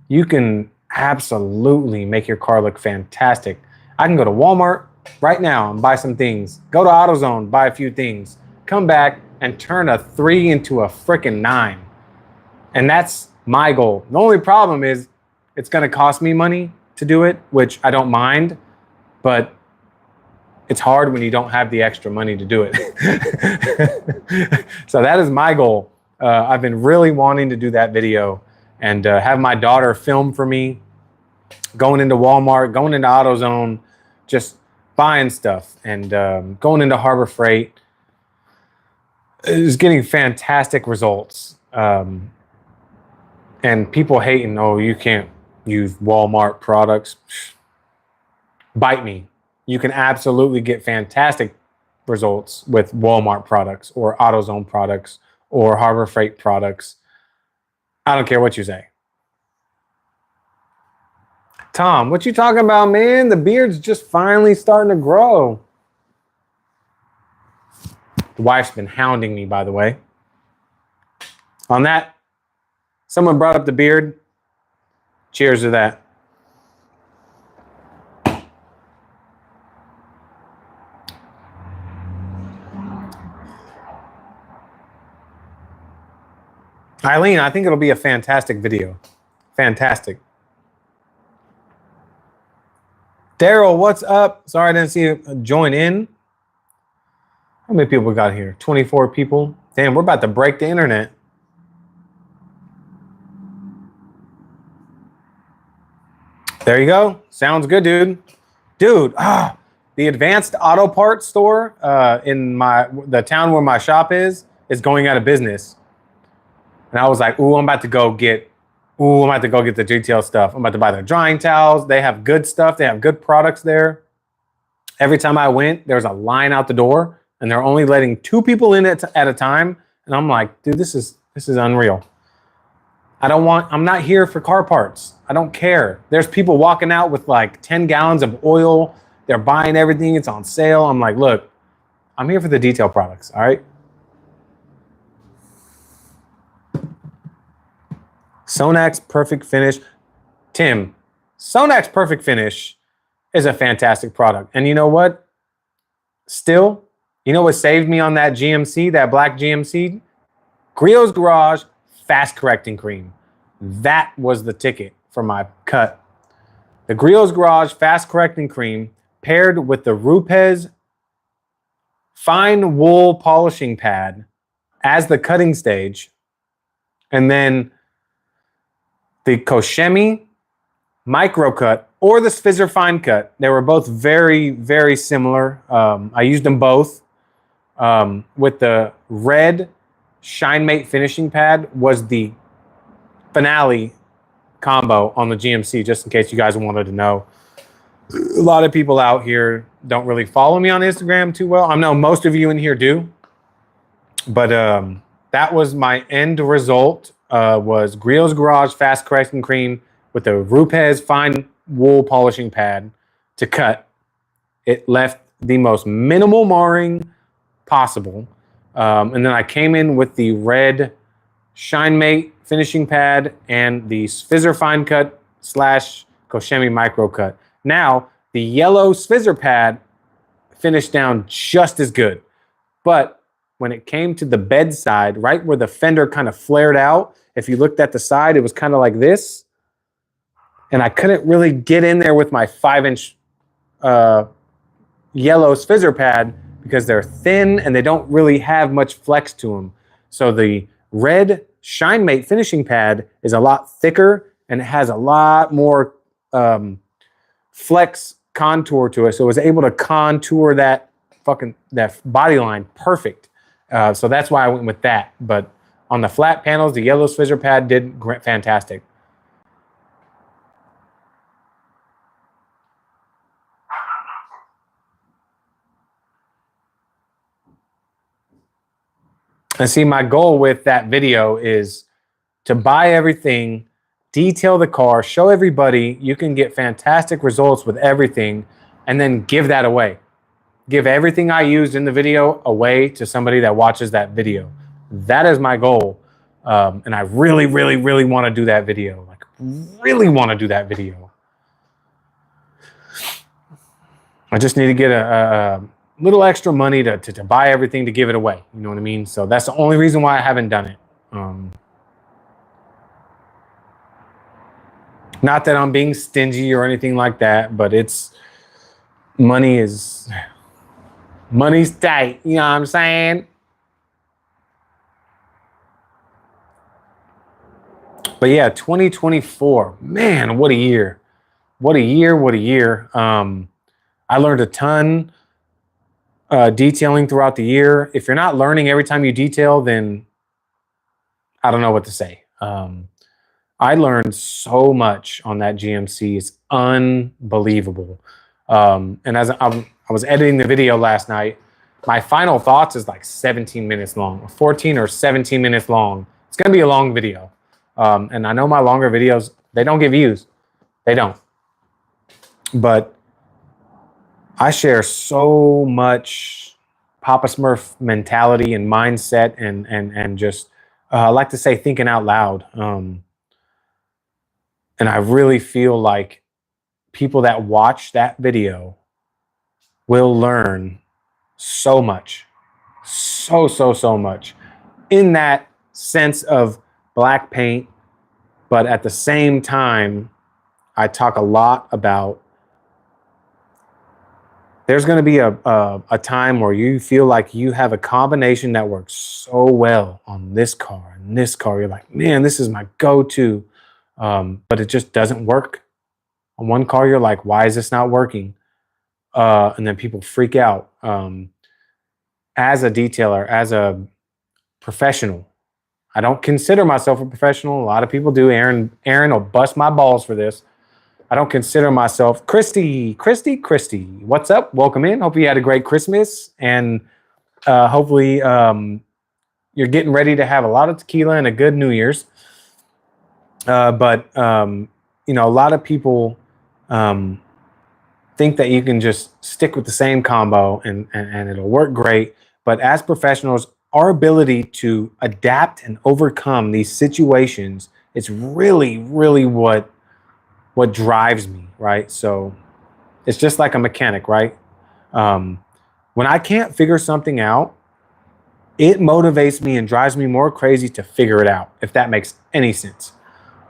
you can absolutely make your car look fantastic. I can go to Walmart right now and buy some things. Go to AutoZone, buy a few things. Come back and turn a 3 into a freaking 9. And that's my goal. The only problem is it's going to cost me money to do it, which I don't mind, but it's hard when you don't have the extra money to do it. So that is my goal. I've been really wanting to do that video and have my daughter film for me, going into Walmart, going into AutoZone, just buying stuff and going into Harbor Freight. Is getting fantastic results. And people hating, oh, you can't use Walmart products. Bite me. You can absolutely get fantastic results with Walmart products or AutoZone products or Harbor Freight products. I don't care what you say. Tom, what you talking about, man? The beard's just finally starting to grow. The wife's been hounding me, by the way. On that, someone brought up the beard. Cheers to that. Eileen, I think it'll be a fantastic video. Fantastic. Daryl, what's up? Sorry I didn't see you join in. How many people we got here? 24 people. Damn, we're about to break the internet. There you go. Sounds good, dude. Dude, the Advanced Auto Parts store in the town where my shop is going out of business. And I was like, I'm about to go get the detail stuff. I'm about to buy their drying towels. They have good stuff. They have good products there. Every time I went, there was a line out the door, and they're only letting 2 people in at a time. And I'm like, dude, this is unreal. I'm not here for car parts. I don't care. There's people walking out with like 10 gallons of oil. They're buying everything. It's on sale. I'm like, look, I'm here for the detail products. All right. Sonak's Perfect Finish. Tim, Sonak's Perfect Finish is a fantastic product. And you know what? Still, you know what saved me on that GMC, that black GMC? Griot's Garage Fast Correcting Cream. That was the ticket for my cut. The Griot's Garage Fast Correcting Cream paired with the Rupes Fine Wool Polishing Pad as the cutting stage, and then the Koshemi Micro Cut or the Sfizzer Fine Cut. They were both very, very similar. I used them both. With the red Shine Mate finishing pad was the finale combo on the GMC, just in case you guys wanted to know. A lot of people out here don't really follow me on Instagram too well. I know most of you in here do. But that was my end result. Was Griot's Garage Fast Correcting Cream with the Rupes Fine Wool Polishing Pad to cut. It left the most minimal marring possible. And then I came in with the red Shine Mate finishing pad and the Sfizzer Fine Cut / Koshemi Micro Cut. Now, the yellow Sfizzer pad finished down just as good. But when it came to the bedside, right where the fender kind of flared out, if you looked at the side, it was kind of like this. And I couldn't really get in there with my 5-inch yellow scissor pad because they're thin and they don't really have much flex to them. So the red ShineMate finishing pad is a lot thicker and it has a lot more flex contour to it. So it was able to contour that body line perfect. So that's why I went with that. But on the flat panels, the yellow scissor pad did fantastic. And see, my goal with that video is to buy everything, detail the car, show everybody you can get fantastic results with everything, and then give that away. Give everything I used in the video away to somebody that watches that video. That is my goal. And I really, really, really want to do that video. Like, really want to do that video. I just need to get a little extra money to buy everything to give it away. You know what I mean? So that's the only reason why I haven't done it. Not that I'm being stingy or anything like that, but money's tight. You know what I'm saying? But yeah, 2024, man, what a year. What a year, what a year. I learned a ton detailing throughout the year. If you're not learning every time you detail, then I don't know what to say. I learned so much on that GMC. It's unbelievable. And as I was editing the video last night, my final thoughts is like 17 minutes long, 14 or 17 minutes long. It's going to be a long video. And I know my longer videos, they don't get views. They don't. But I share so much Papasmurf mentality and mindset and just, I like to say, thinking out loud. And I really feel like people that watch that video will learn so much. So much. In that sense of black paint. But at the same time, I talk a lot about there's going to be a time where you feel like you have a combination that works so well on this car and this car. You're like, man, this is my go-to. But it just doesn't work. On one car, you're like, why is this not working? And then people freak out. As a detailer, as a professional, I don't consider myself a professional. A lot of people do. Aaron will bust my balls for this. I don't consider myself. Christy, what's up? Welcome in. Hope you had a great Christmas. And hopefully you're getting ready to have a lot of tequila and a good New Year's. But you know, a lot of people think that you can just stick with the same combo and it'll work great. But as professionals, our ability to adapt and overcome these situations is really, really what drives me, right? So it's just like a mechanic, right? When I can't figure something out, it motivates me and drives me more crazy to figure it out, if that makes any sense.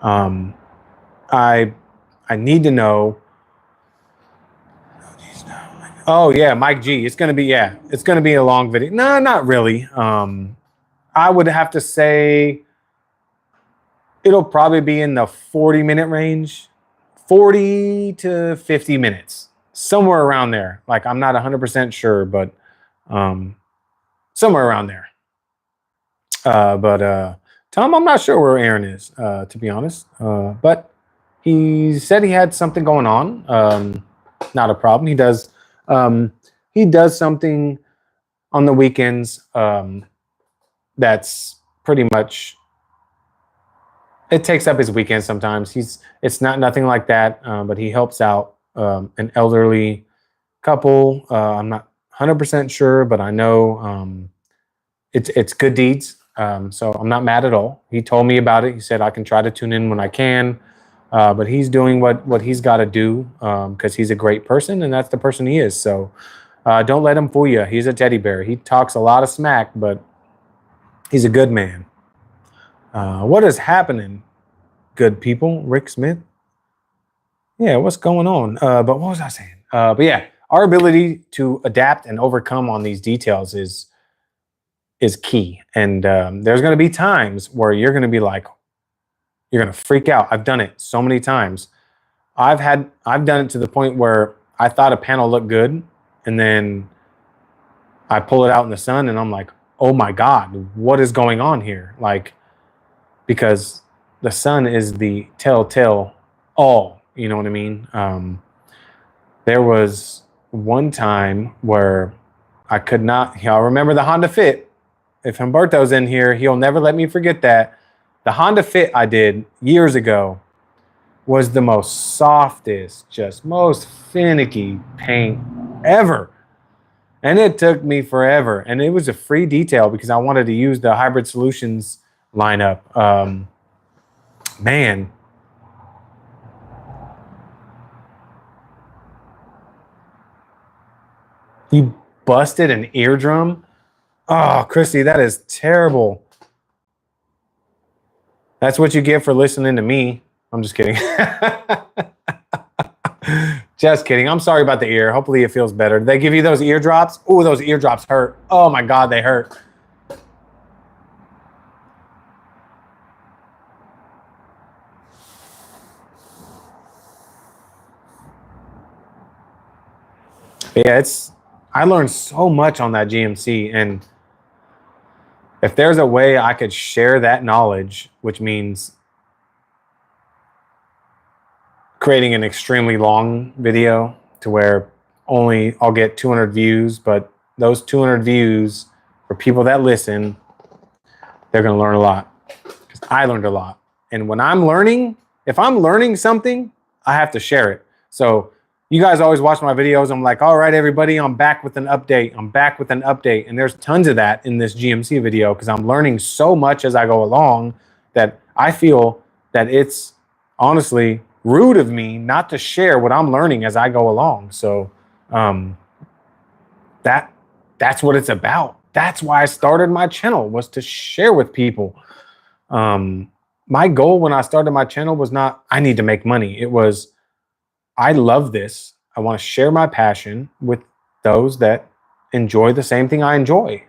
I need to know. Oh yeah, Mike G. It's gonna be a long video. No, not really. I would have to say it'll probably be in the 40-minute range, 40 to 50 minutes, somewhere around there. Like I'm not 100% sure, but somewhere around there. But Tom, I'm not sure where Aaron is, to be honest. But he said he had something going on. Not a problem. He does something on the weekends that's pretty much, it takes up his weekend sometimes. It's not nothing like that, but he helps out an elderly couple. I'm not 100% sure, but I know it's good deeds. So I'm not mad at all. He told me about it. He said I can try to tune in when I can, but he's doing what he's got to do because he's a great person and that's the person he is. So Don't let him fool you. He's a teddy bear. He talks a lot of smack, but he's a good man. What is happening, good people? Rick Smith? Yeah, what's going on? But what was I saying? But yeah, our ability to adapt and overcome on these details is key. And there's going to be times where you're going to be like, you're going to freak out. I've done it so many times. I've done it to the point where I thought a panel looked good, and then I pull it out in the sun, and I'm like, oh my God, what is going on here? Like, because the sun is the telltale all, you know what I mean? There was one time where I could not, y'all remember the Honda Fit? If Humberto's in here, he'll never let me forget that. The Honda Fit I did years ago was the most softest, just most finicky paint ever. And it took me forever. And it was a free detail because I wanted to use the Hybrid Solutions lineup. Man. You busted an eardrum? Oh, Christy, that is terrible. That's what you get for listening to me. I'm just kidding. Just kidding. I'm sorry about the ear. Hopefully it feels better. Did they give you those eardrops? Oh, those eardrops hurt. Oh my God, they hurt. Yeah, I learned so much on that GMC, and if there's a way I could share that knowledge, which means creating an extremely long video to where only I'll get 200 views, but those 200 views for people that listen, they're going to learn a lot. Because I learned a lot. And when I'm learning, if I'm learning something, I have to share it. So you guys always watch my videos. I'm like, all right, everybody, I'm back with an update. I'm back with an update. And there's tons of that in this GMC video because I'm learning so much as I go along that I feel that it's honestly rude of me not to share what I'm learning as I go along. So that's what it's about. That's why I started my channel, was to share with people. My goal when I started my channel was not, I need to make money. It was, I love this. I want to share my passion with those that enjoy the same thing I enjoy.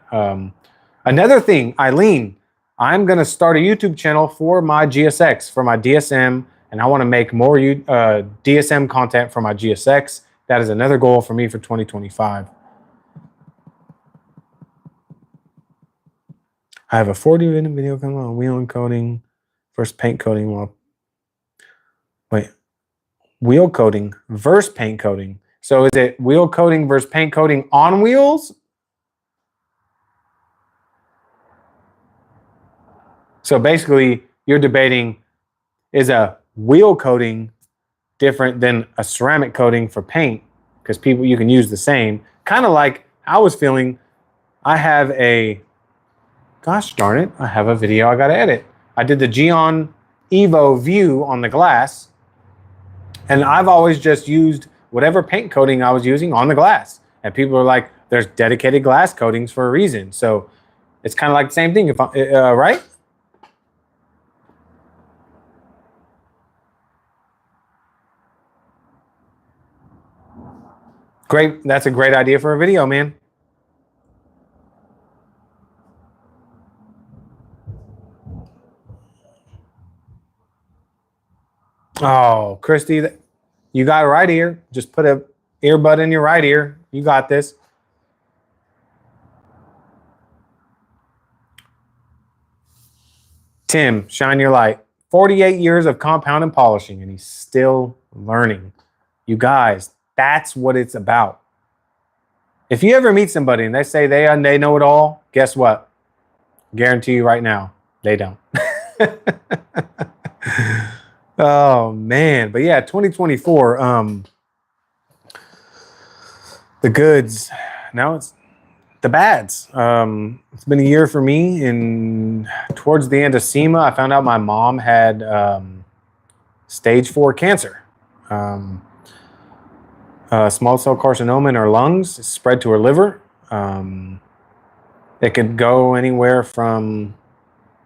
Another thing, Eileen, I'm going to start a YouTube channel for my GSX, for my DSM, and I want to make more DSM content for my GSX. That is another goal for me for 2025. I have a 40-minute video coming on wheel coating versus paint coating. Wheel coating versus paint coating. So is it wheel coating versus paint coating on wheels? So basically, you're debating, is a wheel coating different than a ceramic coating for paint? Because people, you can use the same. Kind of like I was feeling, I have a, gosh darn it, I have a video I got to edit. I did the Geon Evo View on the glass. And I've always just used whatever paint coating I was using on the glass. And people are like, there's dedicated glass coatings for a reason. So it's kind of like the same thing, if right? Great. That's a great idea for a video, man. Oh, Christy, you got it right ear. Just put a earbud in your right ear. You got this. Tim, shine your light. 48 years of compound and polishing, and he's still learning. You guys, that's what it's about. If you ever meet somebody and they say they know it all, guess what? Guarantee you right now, they don't. Oh man, but yeah, 2024. The goods. Now it's the bads. It's been a year for me. And towards the end of SEMA, I found out my mom had stage 4 cancer. small cell carcinoma in her lungs. It's spread to her liver. It could go anywhere from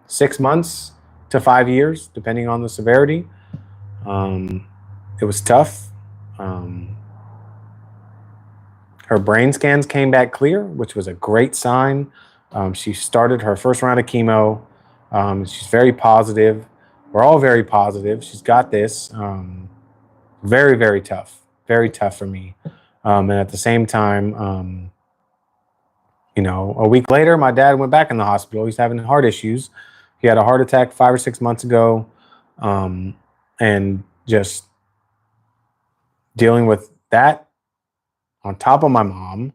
6 months to 5 years, depending on the severity. It was tough. Her brain scans came back clear, which was a great sign. She started her first round of chemo. She's very positive. We're all very positive. She's got this. Very, very tough. Very tough for me. And at the same time, you know, a week later, my dad went back in the hospital. He's having heart issues. He had a heart attack 5 or 6 months ago. And just dealing with that on top of my mom,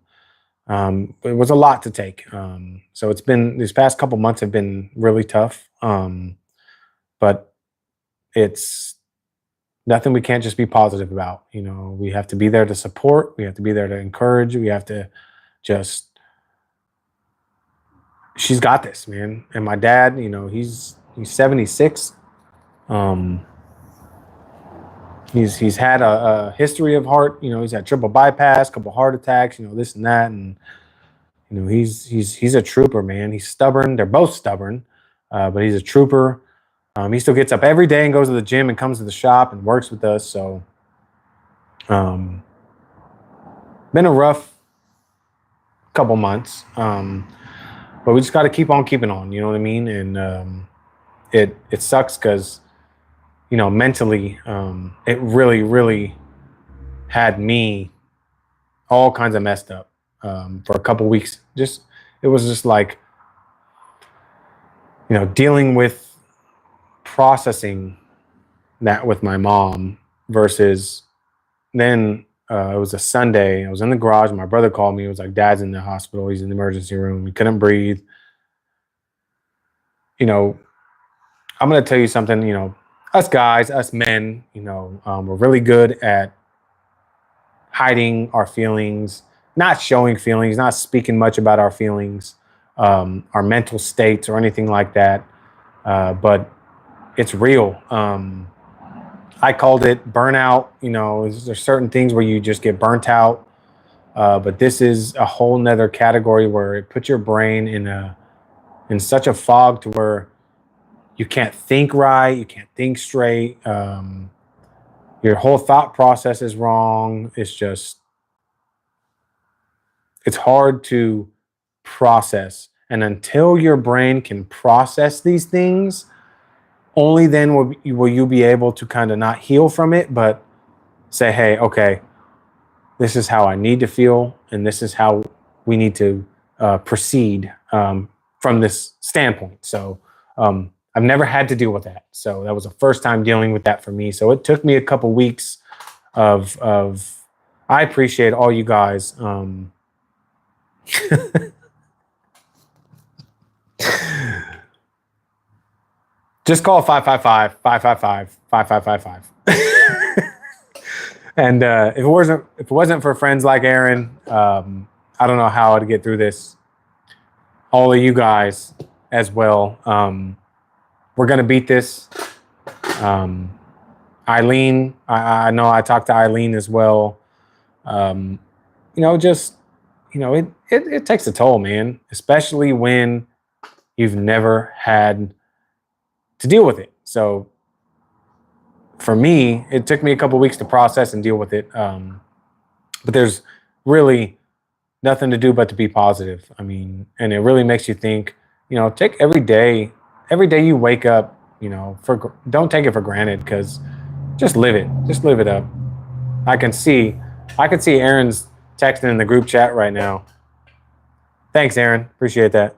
it was a lot to take. So it's been, these past couple months have been really tough. But it's nothing we can't just be positive about. You know, we have to be there to support. We have to be there to encourage. We have to just, she's got this, man. And my dad, you know, he's 76. He's had a history of heart, you know, he's had triple bypass, couple heart attacks, you know, this and that. And, you know, he's a trooper, man. He's stubborn. They're both stubborn, but he's a trooper. He still gets up every day and goes to the gym and comes to the shop and works with us. So, been a rough couple months. But we just got to keep on keeping on, you know what I mean? And it sucks because, you know, mentally, it really, really had me all kinds of messed up for a couple weeks. It was just like, you know, dealing with processing that with my mom versus then it was a Sunday. I was in the garage. My brother called me. It was like, Dad's in the hospital. He's in the emergency room. He couldn't breathe. You know, I'm going to tell you something, you know, us guys, us men, you know, we're really good at hiding our feelings, not showing feelings, not speaking much about our feelings, our mental states or anything like that. But it's real. I called it burnout. You know, there's certain things where you just get burnt out. But this is a whole nother category where it puts your brain in such a fog to where you can't think right. You can't think straight. Your whole thought process is wrong. It's hard to process. And until your brain can process these things, only then will you be able to kind of not heal from it, but say, hey, okay, this is how I need to feel, and this is how we need to proceed from this standpoint. So I've never had to deal with that. So that was the first time dealing with that for me. So it took me a couple weeks of I appreciate all you guys. Just call 555-555-5555. And if it wasn't for friends like Aaron, I don't know how I'd get through this. All of you guys as well. We're gonna beat this. Eileen, I know I talked to Eileen as well. You know, just, you know, it takes a toll, man, especially when you've never had to deal with it. So for me, it took me a couple weeks to process and deal with it. But there's really nothing to do but to be positive. I mean, and it really makes you think, you know, take every day you wake up, you know, don't take it for granted, because just live it up. I can see Aaron's texting in the group chat right now. Thanks, Aaron. Appreciate that.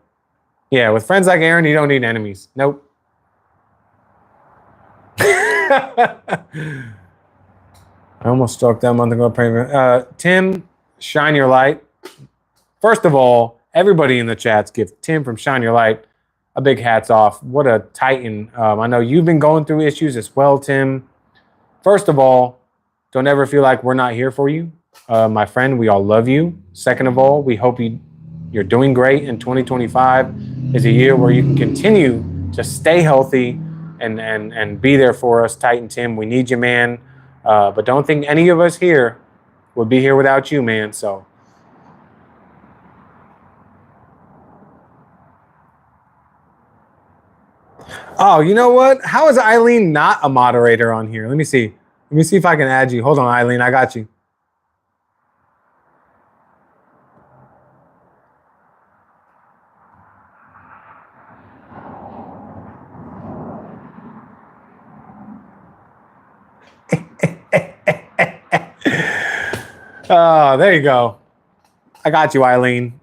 Yeah, with friends like Aaron, you don't need enemies. Nope. I almost struck that a month ago. Tim, shine your light. First of all, everybody in the chats give Tim from Shine Your Light a big hats off. What a titan. I know you've been going through issues as well, Tim. First of all, don't ever feel like we're not here for you. My friend, we all love you. Second of all, we hope you're doing great, and 2025 is a year where you can continue to stay healthy and be there for us. Titan Tim, we need you, man. But don't think any of us here would be here without you, man. So. Oh, you know what? How is Eileen not a moderator on here? Let me see. Let me see if I can add you. Hold on, Eileen. I got you. Oh, there you go. I got you, Eileen.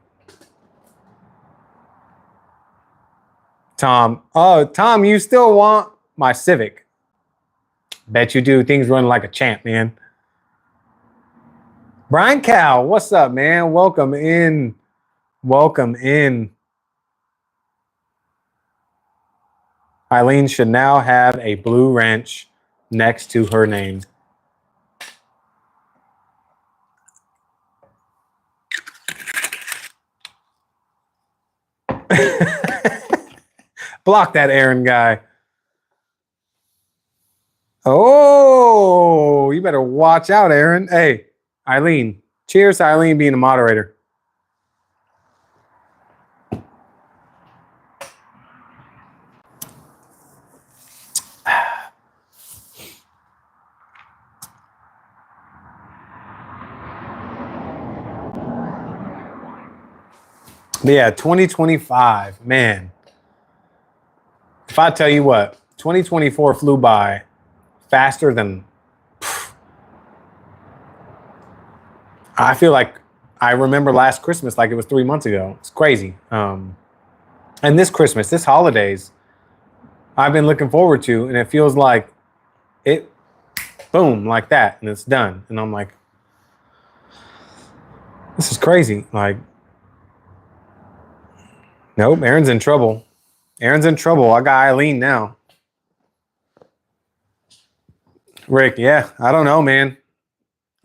Tom. Oh, Tom, you still want my Civic? Bet you do. Things run like a champ, man. Brian Cow, what's up, man? Welcome in. Welcome in. Eileen should now have a blue wrench next to her name. Block that Aaron guy. Oh, you better watch out, Aaron. Hey, Eileen. Cheers to Eileen being a moderator. But yeah, 2025, man. If I tell you what, 2024 flew by faster than... I feel like I remember last Christmas like it was 3 months ago. It's crazy. And this Christmas, this holidays, I've been looking forward to, and it feels like it, boom, like that, and it's done. And I'm like, this is crazy. Like, nope, Aaron's in trouble. Aaron's in trouble. I got Eileen now. Rick, yeah, I don't know, man.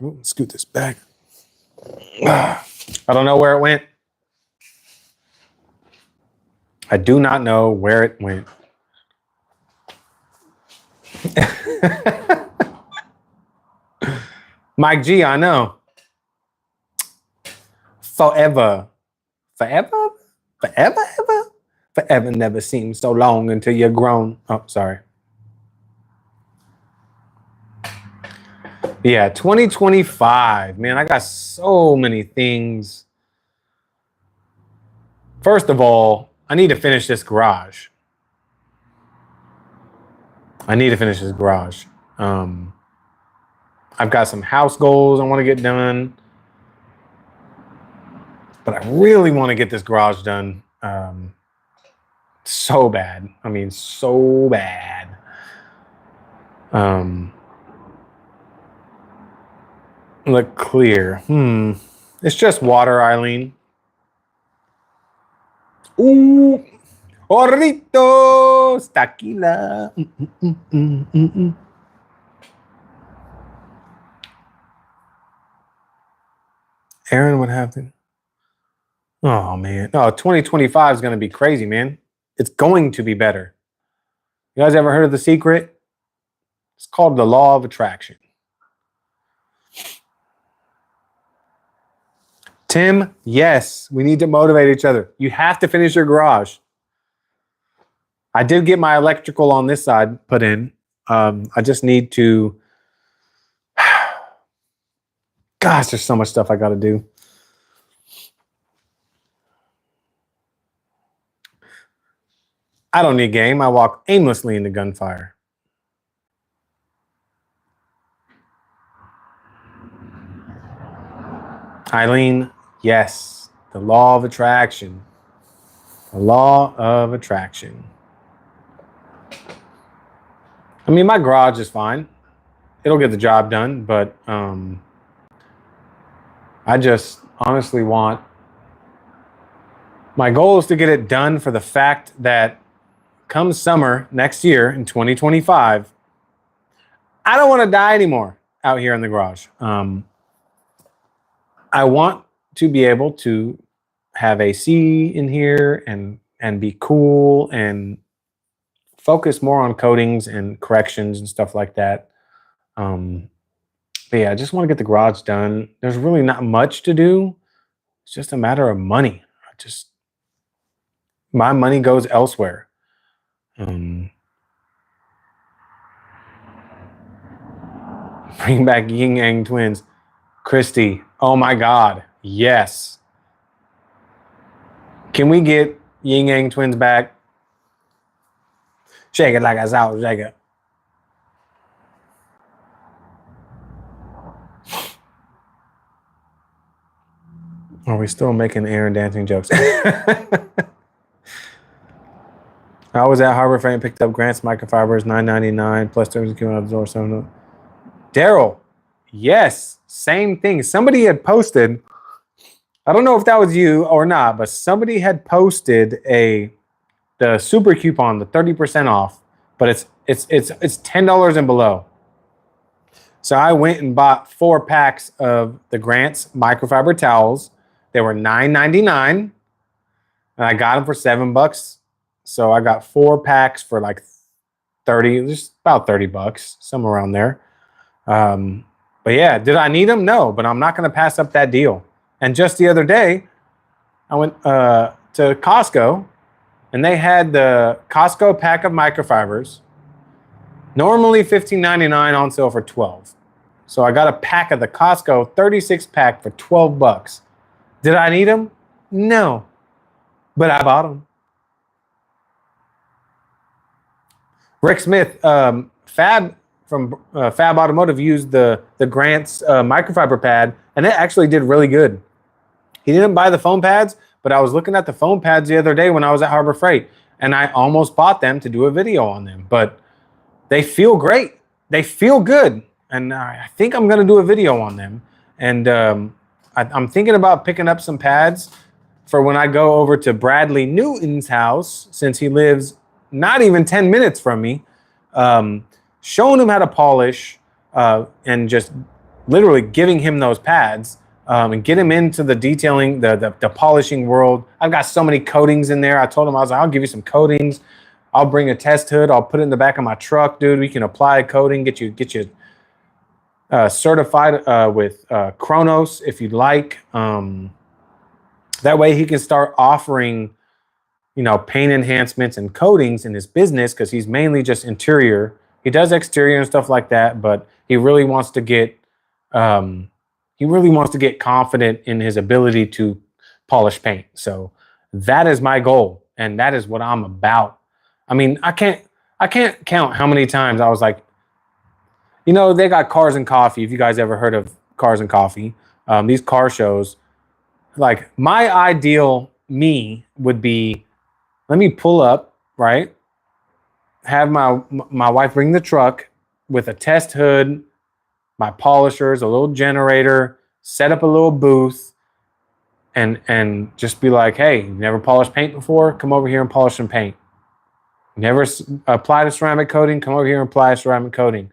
Ooh, scoot this back. I don't know where it went. I do not know where it went. Mike G, I know. Forever. Forever? Forever, ever? Forever never seems so long until you're grown. Oh, sorry. Yeah, 2025. Man, I got so many things. First of all, I need to finish this garage. I've got some house goals I want to get done. But I really want to get this garage done. So bad. I mean, so bad. Look clear. It's just water, Eileen. Ooh. Orritos. Tequila. Aaron would have to. Oh, man. No, 2025 is going to be crazy, man. It's going to be better. You guys ever heard of The Secret? It's called the Law of Attraction. Tim, yes, we need to motivate each other. You have to finish your garage. I did get my electrical on this side put in. I just need to... Gosh, there's so much stuff I got to do. I don't need game. I walk aimlessly into gunfire. Eileen, yes. The law of attraction. The law of attraction. I mean, my garage is fine. It'll get the job done, but I just honestly want... My goal is to get it done for the fact that come summer next year in 2025, I don't want to die anymore out here in the garage. I want to be able to have AC in here and be cool and focus more on coatings and corrections and stuff like that. But But yeah, I just want to get the garage done. There's really not much to do. It's just a matter of money. My money goes elsewhere. Bring back Yin Yang Twins. Christy, oh my God, yes. Can we get Yin Yang Twins back? Shake it like a salt shaker. Are we still making Aaron dancing jokes? I was at Harbor Freight and picked up Grant's microfibers, $9.99 plus terms and conditions or something. Daryl, yes, same thing. Somebody had posted. I don't know if that was you or not, but somebody had posted the super coupon, the 30% off, but it's $10 and below. So I went and bought 4 packs of the Grant's microfiber towels. They were $9.99, and I got them for $7. So I got 4 packs for like 30, just about $30, somewhere around there. But yeah, did I need them? No, but I'm not going to pass up that deal. And just the other day, I went to Costco, and they had the Costco pack of microfibers, normally $15.99 on sale for $12. So I got a pack of the Costco 36 pack for $12. Did I need them? No, but I bought them. Rick Smith, Fab from Fab Automotive used the Grant's microfiber pad, and it actually did really good. He didn't buy the foam pads, but I was looking at the foam pads the other day when I was at Harbor Freight, and I almost bought them to do a video on them. But they feel great. They feel good, and I think I'm going to do a video on them. And I'm thinking about picking up some pads for when I go over to Bradley Newton's house, since he lives not even 10 minutes from me, showing him how to polish and just literally giving him those pads and get him into the detailing, the polishing world. I've got so many coatings in there. I told him, I was like, I'll give you some coatings. I'll bring a test hood. I'll put it in the back of my truck, dude. We can apply a coating, get you certified with Kronos if you'd like. That way he can start offering, paint enhancements and coatings in his business, because he's mainly just interior. He does exterior and stuff like that, but he really wants to get confident in his ability to polish paint. So that is my goal, and that is what I'm about. I mean, I can't count how many times I was like, they got Cars and Coffee. If you guys ever heard of Cars and Coffee, these car shows, like my ideal me would be, let me pull up, right? Have my wife bring the truck with a test hood, my polishers, a little generator, set up a little booth, and just be like, hey, you never polished paint before? Come over here and polish some paint. Never applied a ceramic coating? Come over here and apply a ceramic coating.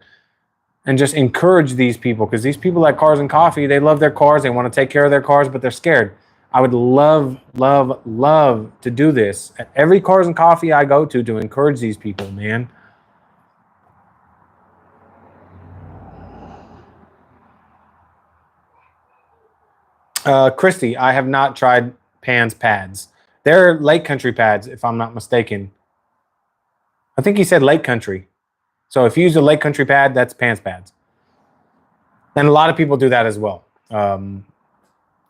And just encourage these people, because these people like Cars and Coffee, they love their cars, they want to take care of their cars, but they're scared. I would love, love, love to do this at every Cars and Coffee I go to encourage these people, man. Christy, I have not tried Pan's pads. They're Lake Country pads, if I'm not mistaken. I think he said Lake Country. So if you use a Lake Country pad, that's Pan's pads. And a lot of people do that as well. A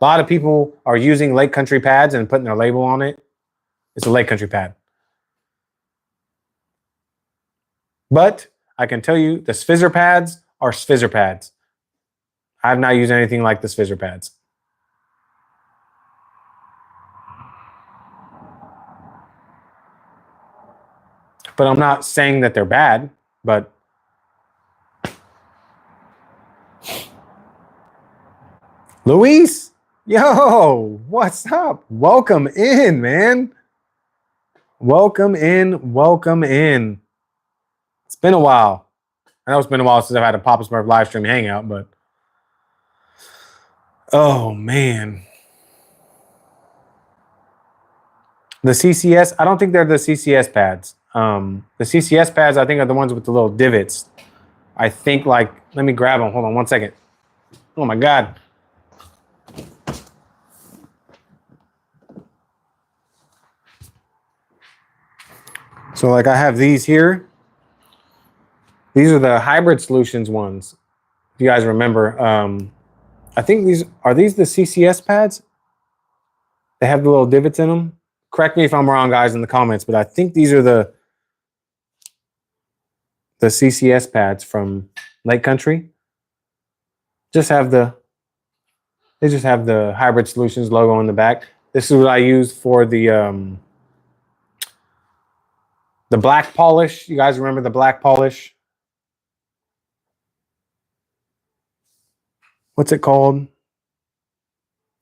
lot of people are using Lake Country pads and putting their label on it. It's a Lake Country pad. But I can tell you the Sfizzer pads are Sfizzer pads. I've not used anything like the Sfizzer pads. But I'm not saying that they're bad, but Luis, yo, what's up? Welcome in, man. Welcome in, welcome in. It's been a while. I know it's been a while since I've had a Papasmurf Livestream Hangout, but oh, man. The CCS, I don't think they're the CCS pads. The CCS pads, I think, are the ones with the little divots. I think, like, let me grab them. Hold on one second. Oh my God. So like I have these here. These are the hybrid solutions ones. If you guys remember, I think these the CCS pads? They have the little divots in them. Correct me if I'm wrong, guys, in the comments, but I think these are the CCS pads from Lake Country. They just have the hybrid solutions logo on the back. This is what I use for the black polish. You guys remember the black polish? What's it called?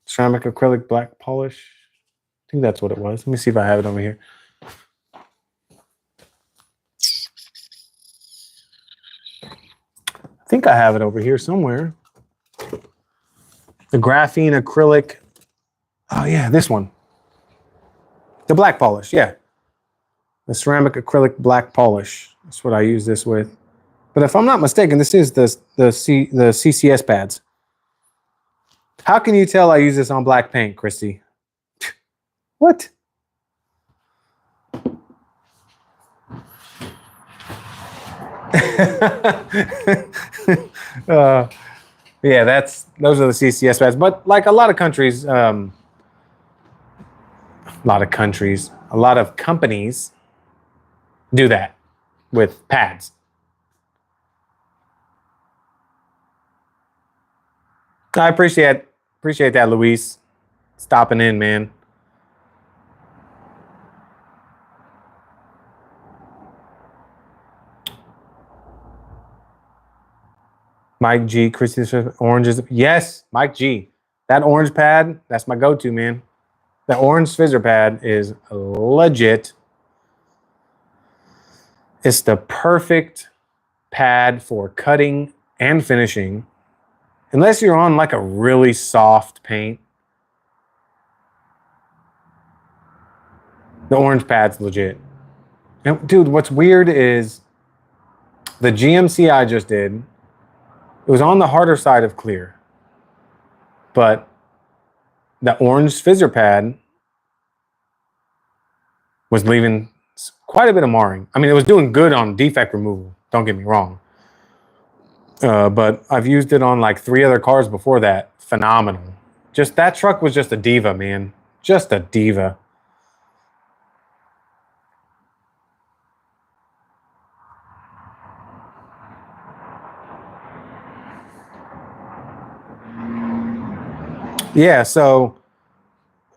Ceramic acrylic black polish. I think that's what it was. Let me see if I have it over here. I think I have it over here somewhere. The graphene acrylic. Oh yeah, this one. The black polish, yeah. The ceramic acrylic black polish. That's what I use this with. But if I'm not mistaken, this is the CCS pads. How can you tell I use this on black paint, Christy? What? Yeah, those are the CCS pads. But like a lot of countries, a lot of companies do that with pads. I appreciate that, Luis. Stopping in, man. Mike G, Christy, oranges. Yes, Mike G. That orange pad, that's my go-to, man. The orange fizzer pad is legit. It's the perfect pad for cutting and finishing. Unless you're on like a really soft paint. The orange pad's legit. And dude, what's weird is the GMC I just did, it was on the harder side of clear. But the orange fizzer pad was leaving quite a bit of marring. I mean, it was doing good on defect removal. Don't get me wrong. But I've used it on like 3 other cars before that. Phenomenal. Just that truck was just a diva, man. Just a diva. Yeah, so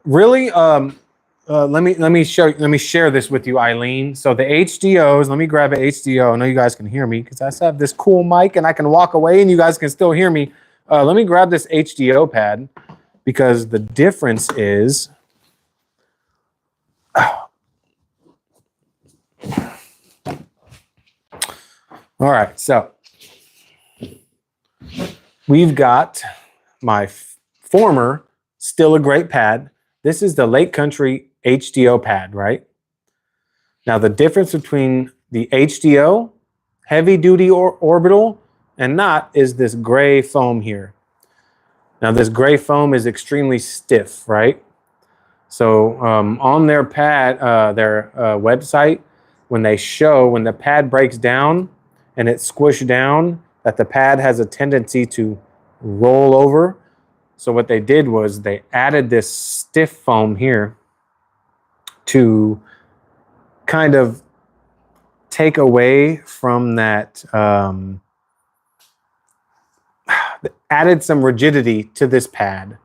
really, let me share this with you, Eileen. So the HDOs, let me grab an HDO. I know you guys can hear me because I have this cool mic and I can walk away and you guys can still hear me. Let me grab this HDO pad because the difference is, all right, so we've got my former, still a great pad. This is the Lake Country HDO pad, right? Now the difference between the HDO, heavy duty orbital, and not is this gray foam here. Now this gray foam is extremely stiff, right? So on their pad, their website, when the pad breaks down and it's squished down, that the pad has a tendency to roll over. So what they did was they added this stiff foam here to kind of take away from that, added some rigidity to this pad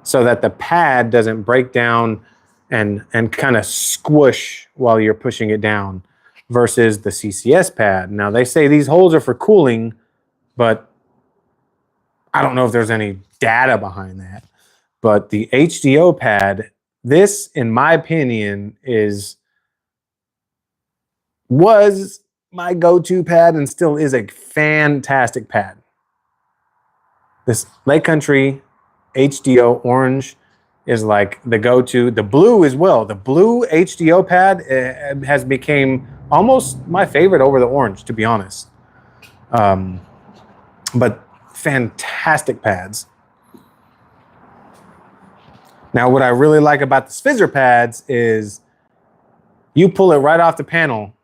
so that the pad doesn't break down and kind of squish while you're pushing it down versus the CCS pad. Now they say these holes are for cooling, but I don't know if there's any data behind that. But the HDO pad, this, in my opinion, was my go-to pad and still is a fantastic pad. This Lake Country HDO orange is like the go-to. The blue as well. The blue HDO pad has become almost my favorite over the orange, to be honest. But fantastic pads. Now, what I really like about the Sphizzer pads is you pull it right off the panel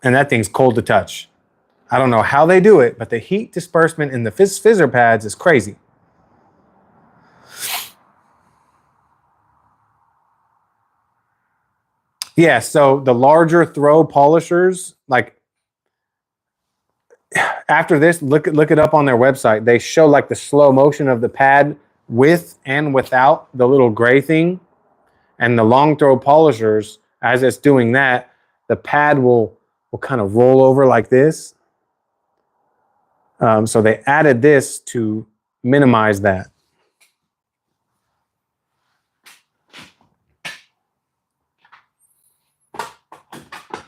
and that thing's cold to touch. I don't know how they do it, but the heat disbursement in the Sphizzer pads is crazy. Yeah, so the larger throw polishers, like after this, look it up on their website. They show like the slow motion of the pad with and without the little gray thing. And the long throw polishers, as it's doing that, the pad will kind of roll over like this. So they added this to minimize that.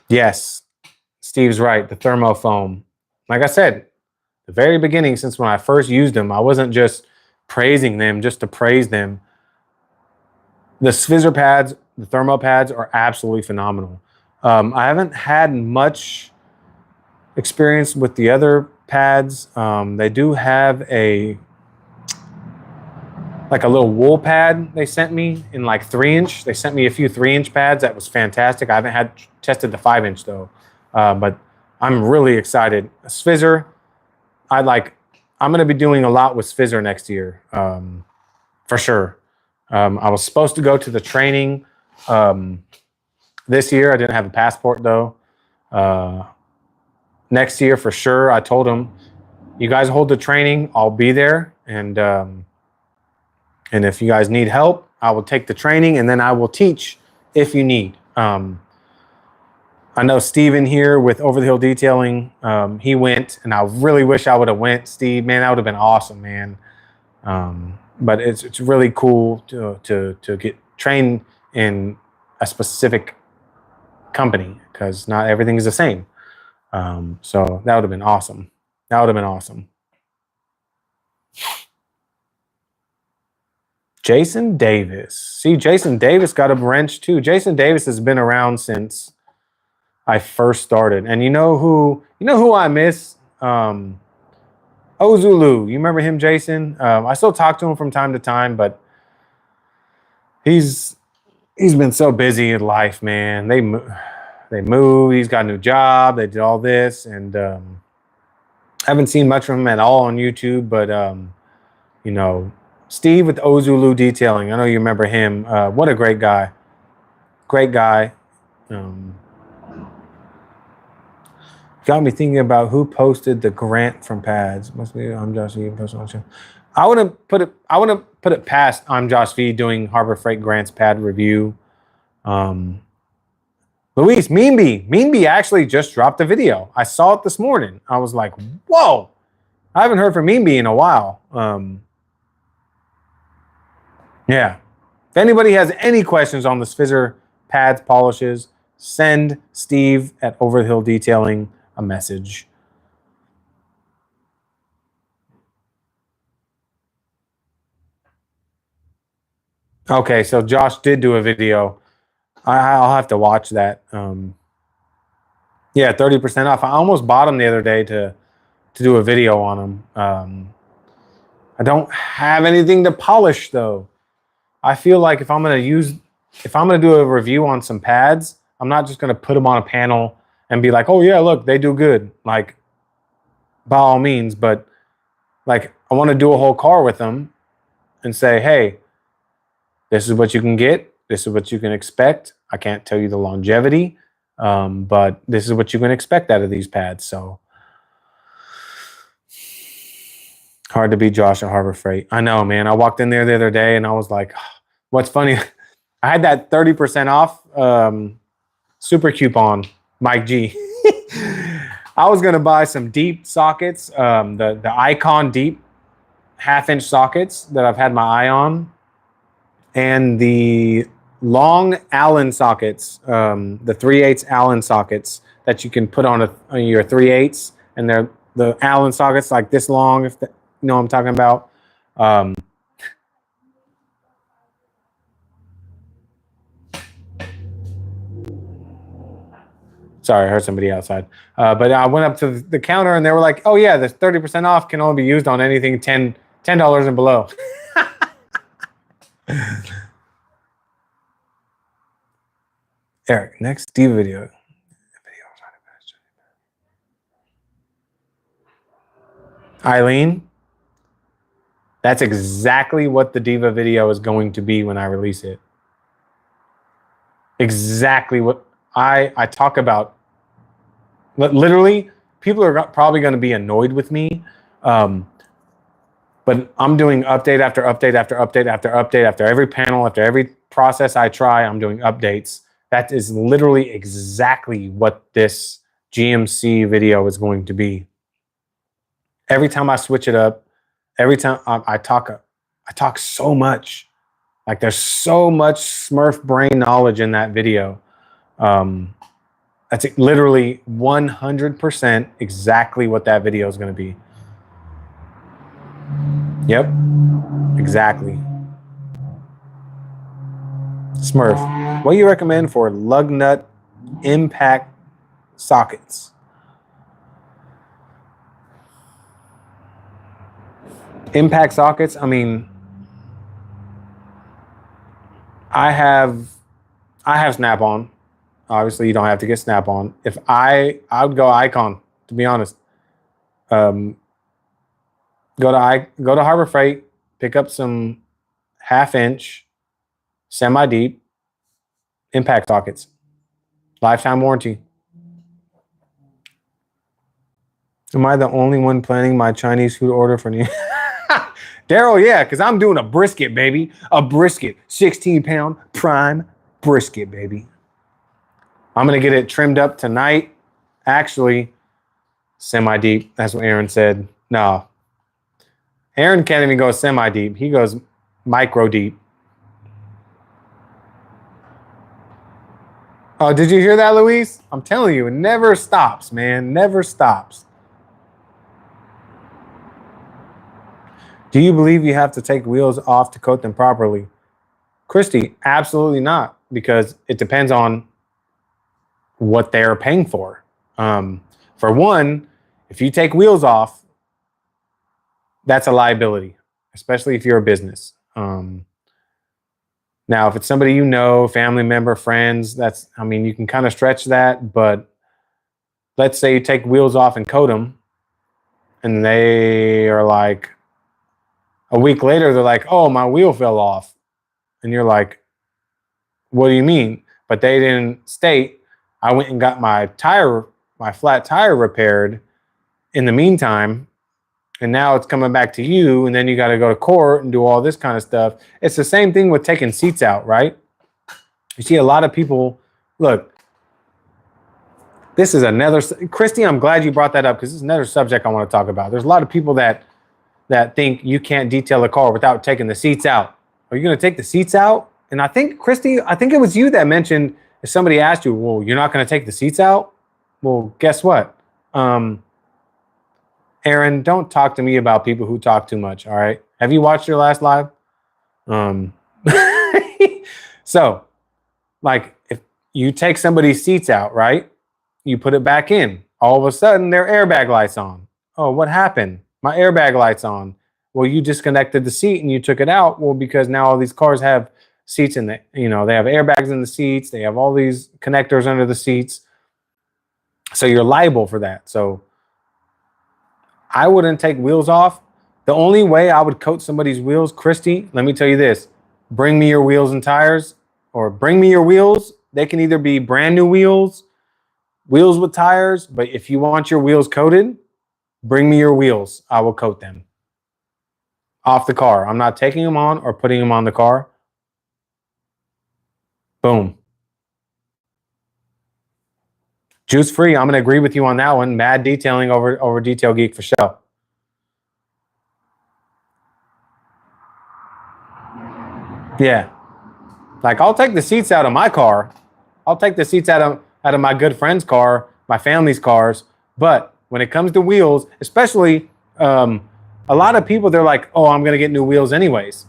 Yes, Steve's right. The thermofoam. Like I said, the very beginning, since when I first used them, I wasn't just praising them just to praise them. The Sphizzer pads, the thermo pads are absolutely phenomenal. I haven't had much experience with the other pads. They do have a little wool pad they sent me in like 3-inch. They sent me a few 3-inch pads. That was fantastic. I haven't tested the 5-inch though, but I'm really excited. Sphizzer, I'm going to be doing a lot with Sphizzer next year, for sure. I was supposed to go to the training this year. I didn't have a passport though. Next year for sure. I told them, you guys hold the training, I'll be there, and if you guys need help, I will take the training and then I will teach if you need. I know Steven here with Over the Hill Detailing, he went, and I really wish I would have went. Steve, man, that would have been awesome, man. But it's really cool to get trained in a specific company because not everything is the same. So that would have been awesome. That would have been awesome. Jason Davis. See, Jason Davis got a wrench too. Jason Davis has been around since I first started. And you know who I miss? Ozulu. You remember him, Jason? I still talk to him from time to time, but he's been so busy in life, man. They moved. He's got a new job. They did all this, and I haven't seen much from him at all on YouTube. But you know, Steve with Ozulu Detailing. I know you remember him. What a great guy. Great guy. Got me thinking about who posted the grant from pads. Must be I'm Josh V. I wouldn't put it past I'm Josh V doing Harbor Freight Grant's pad review. Luis, Meanbee actually just dropped a video. I saw it this morning. I was like, whoa. I haven't heard from Meanbee in a while. Yeah. If anybody has any questions on the Sphizzer pads, polishes, send Steve at Over the Hill Detailing a message. Okay, so Josh did do a video. I'll have to watch that. Yeah, 30% off. I almost bought them the other day to do a video on them. I don't have anything to polish though. I feel like if I'm gonna do a review on some pads, I'm not just gonna put them on a panel and be like, oh yeah, look, they do good. Like, by all means, but like I want to do a whole car with them and say, hey, this is what you can get. This is what you can expect. I can't tell you the longevity, but this is what you can expect out of these pads. So hard to beat Josh at Harbor Freight. I know, man. I walked in there the other day and I was like, what's funny? I had that 30% off super coupon, Mike G. I was going to buy some deep sockets, the Icon deep 1/2-inch sockets that I've had my eye on, and the long Allen sockets, the 3/8 Allen sockets that you can put on your 3/8, and they're the Allen sockets like this long, if you know what I'm talking about. So Sorry, I heard somebody outside. But I went up to the counter and they were like, oh yeah, this 30% off can only be used on anything $10 and below. Eric, next Diva video. Eileen, that's exactly what the Diva video is going to be when I release it. Exactly what I talk about. Literally, people are probably going to be annoyed with me. But I'm doing update after update after update after update after every panel, after every process I try, I'm doing updates. That is literally exactly what this GMC video is going to be. Every time I switch it up, every time I talk so much. Like there's so much Smurf brain knowledge in that video. That's literally 100% exactly what that video is going to be. Yep, exactly. Smurf, what do you recommend for lug nut impact sockets? Impact sockets, I mean, I have Snap-on. Obviously, you don't have to get Snap-on. If I would go Icon, to be honest. Go to Harbor Freight, pick up some 1/2-inch, semi-deep impact sockets. Lifetime warranty. Am I the only one planning my Chinese food order for me? Daryl, yeah, because I'm doing a brisket, baby. A brisket. 16-pound prime brisket, baby. I'm going to get it trimmed up tonight. Actually, semi-deep. That's what Aaron said. No. Aaron can't even go semi-deep. He goes micro-deep. Oh, did you hear that, Luis? I'm telling you, it never stops, man. Never stops. Do you believe you have to take wheels off to coat them properly? Christy, absolutely not, because it depends on what they're paying for. For one, if you take wheels off, that's a liability, especially if you're a business. Now, if it's somebody you know, family member, friends, you can kind of stretch that, but let's say you take wheels off and coat them, and they are like, a week later, they're like, oh, my wheel fell off. And you're like, what do you mean? But they didn't state, I went and got my flat tire repaired in the meantime, and now it's coming back to you, and then you got to go to court and do all this kind of stuff. It's the same thing with taking seats out, right? You see a lot of people, look, this is another, Christy, I'm glad you brought that up because this is another subject I want to talk about. There's a lot of people that think you can't detail a car without taking the seats out. Are you going to take the seats out? And I think, Christy, it was you that mentioned, if somebody asked you, well, you're not going to take the seats out? Well, guess what? Aaron, don't talk to me about people who talk too much, all right? Have you watched your last live? So, like, if you take somebody's seats out, right? You put it back in. All of a sudden, their airbag light's on. Oh, what happened? My airbag light's on. Well, you disconnected the seat and you took it out. Well, because now all these cars have seats in the, they have airbags in the seats. They have all these connectors under the seats. So you're liable for that. So I wouldn't take wheels off. The only way I would coat somebody's wheels, Christy, let me tell you this. Bring me your wheels and tires, or bring me your wheels. They can either be brand new wheels with tires, but if you want your wheels coated, bring me your wheels. I will coat them off the car. I'm not taking them on or putting them on the car. Boom. Juice free. I'm going to agree with you on that one. Mad detailing over Detail Geek for sure. Yeah. Like, I'll take the seats out of my car. I'll take the seats out of my good friend's car, my family's cars. But when it comes to wheels, especially a lot of people, they're like, oh, I'm going to get new wheels anyways.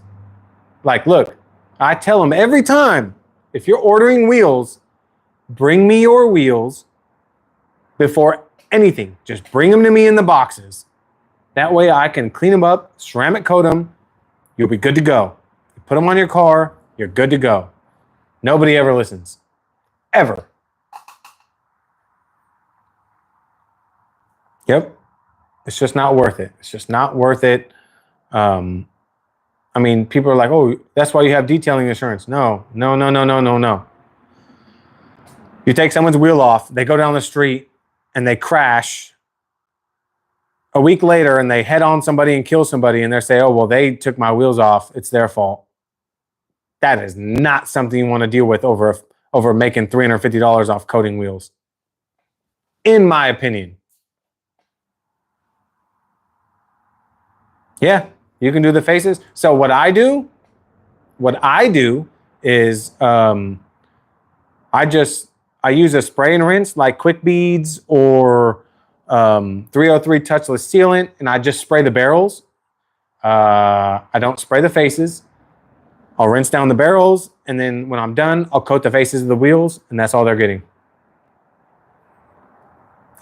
Like, look, I tell them every time, if you're ordering wheels, bring me your wheels. before anything. Just bring them to me in the boxes. That way I can clean them up, ceramic coat them. You'll be good to go. You put them on your car, you're good to go. Nobody ever listens. Ever. Yep. It's just not worth it. It's just not worth it. I mean, people are like, oh, that's why you have detailing insurance. No. You take someone's wheel off, they go down the street and they crash a week later and they head on somebody and kill somebody and they say, oh, well, they took my wheels off. It's their fault. That is not something you want to deal with over making $350 off coating wheels. In my opinion. Yeah, you can do the faces. So what I do is I use a spray and rinse like Quick Beads or 303 touchless sealant, and I just spray the barrels. I don't spray the faces. I'll rinse down the barrels, and then when I'm done, I'll coat the faces of the wheels, and that's all they're getting.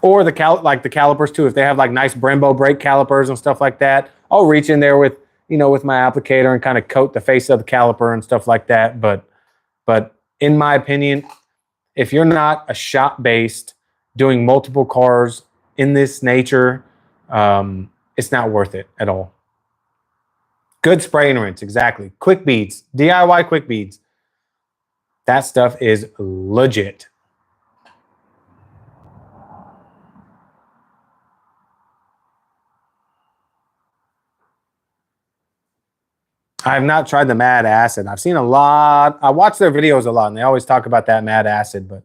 Or the calipers too. If they have like nice Brembo brake calipers and stuff like that, I'll reach in there with my applicator and kind of coat the face of the caliper and stuff like that. But in my opinion, if you're not a shop-based doing multiple cars in this nature, it's not worth it at all. Good spray and rinse, exactly. Quick Beads, DIY Quick Beads. That stuff is legit. I have not tried the Mad Acid. I've seen a lot. I watch their videos a lot, and they always talk about that Mad Acid, but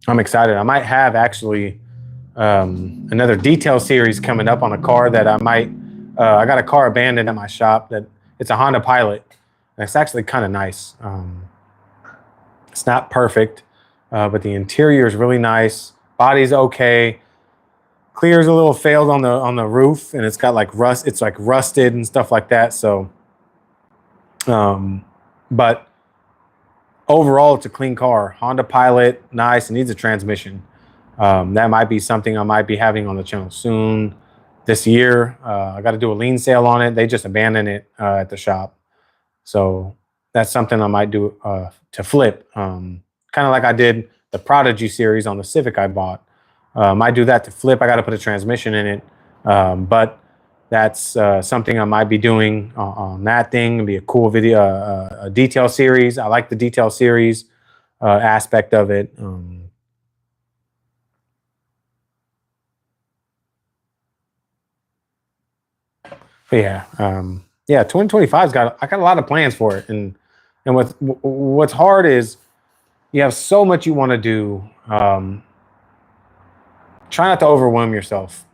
I'm excited. I might have actually another detail series coming up on a car that I might. I got a car abandoned at my shop that it's a Honda Pilot, and it's actually kind of nice. It's not perfect, but the interior is really nice. Body's okay. Clear's a little failed on the roof, and it's got like rust. It's like rusted and stuff like that. So, but overall, it's a clean car. Honda Pilot, nice. It needs a transmission. That might be something I might be having on the channel soon this year. I got to do a lien sale on it. They just abandoned it at the shop, so that's something I might do to flip. Kind of like I did the Prodigy series on the Civic I bought. Might do that to flip. I got to put a transmission in it, but that's something I might be doing on that thing. It'd be a cool video, a detail series. I like the detail series aspect of it. But yeah, 2025's I got a lot of plans for it, and what's hard is you have so much you want to do. Try not to overwhelm yourself.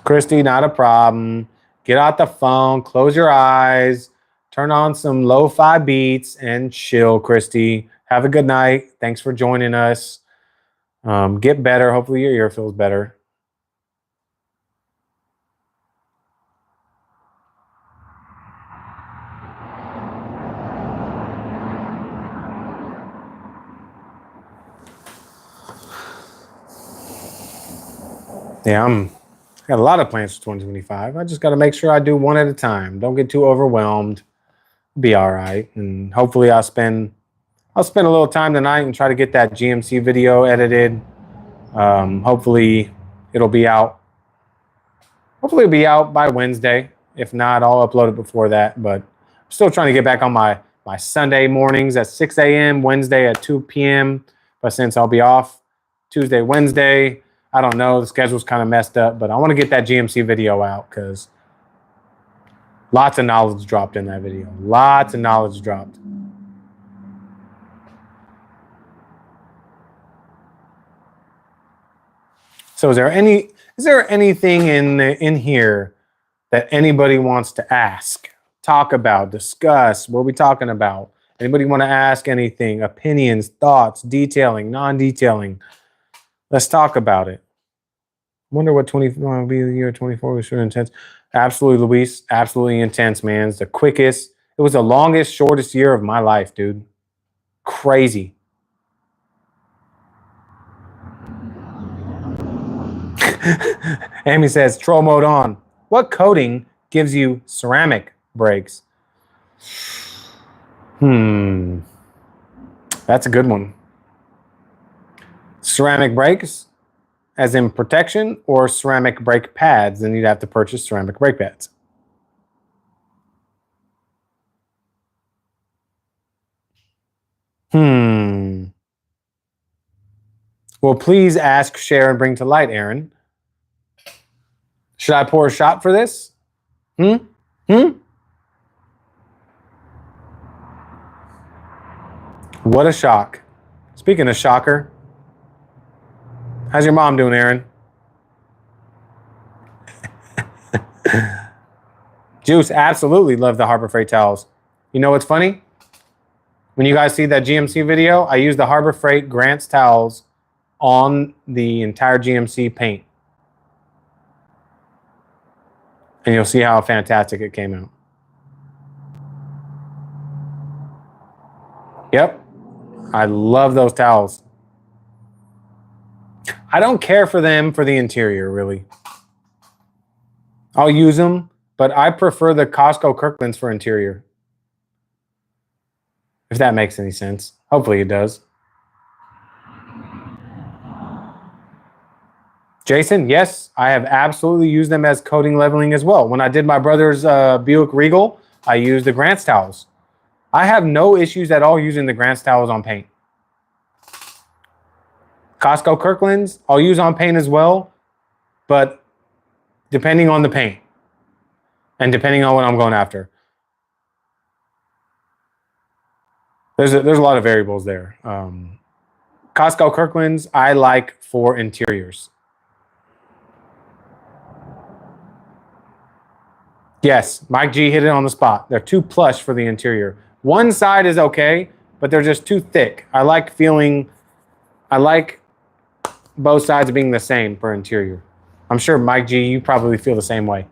Christy, not a problem. Get out the phone, close your eyes, turn on some lo-fi beats, and chill, Christy. Have a good night. Thanks for joining us. Get better. Hopefully your ear feels better. Yeah, I got a lot of plans for 2025. I just got to make sure I do one at a time. Don't get too overwhelmed. Be all right. And hopefully I'll spend a little time tonight and try to get that GMC video edited. Hopefully it'll be out. Hopefully it'll be out by Wednesday. If not, I'll upload it before that. But I'm still trying to get back on my Sunday mornings at 6 a.m., Wednesday at 2 p.m. But since I'll be off Tuesday, Wednesday, I don't know. The schedule's kind of messed up, but I want to get that GMC video out because lots of knowledge dropped in that video. Lots of knowledge dropped. So is there anything in here that anybody wants to ask, talk about, discuss? What are we talking about? Anybody want to ask anything? Opinions, thoughts, detailing, non-detailing? Let's talk about it. Wonder what 24 will be the year 24 was short and intense. Absolutely, Luis. Absolutely intense, man. It's the quickest. It was the longest, shortest year of my life, dude. Crazy. Amy says, troll mode on. What coating gives you ceramic brakes? That's a good one. Ceramic brakes, as in protection, or ceramic brake pads? Then you'd have to purchase ceramic brake pads. Well, please ask, share, and bring to light, Aaron. Should I pour a shot for this? What a shock. Speaking of shocker, how's your mom doing, Aaron? Juice, absolutely love the Harbor Freight towels. You know what's funny? When you guys see that GMC video, I use the Harbor Freight Grants towels on the entire GMC paint. And you'll see how fantastic it came out. Yep. I love those towels. I don't care for them for the interior, really. I'll use them, but I prefer the Costco Kirklands for interior. If that makes any sense. Hopefully it does. Jason, yes, I have absolutely used them as coating leveling as well. When I did my brother's Buick Regal, I used the Grants towels. I have no issues at all using the Grants towels on paint. Costco Kirklands, I'll use on paint as well, but depending on the paint and depending on what I'm going after. There's a lot of variables there. Costco Kirklands, I like for interiors. Yes, Mike G hit it on the spot. They're too plush for the interior. One side is okay, but they're just too thick. I like both sides being the same for interior. I'm sure, Mike G, you probably feel the same way.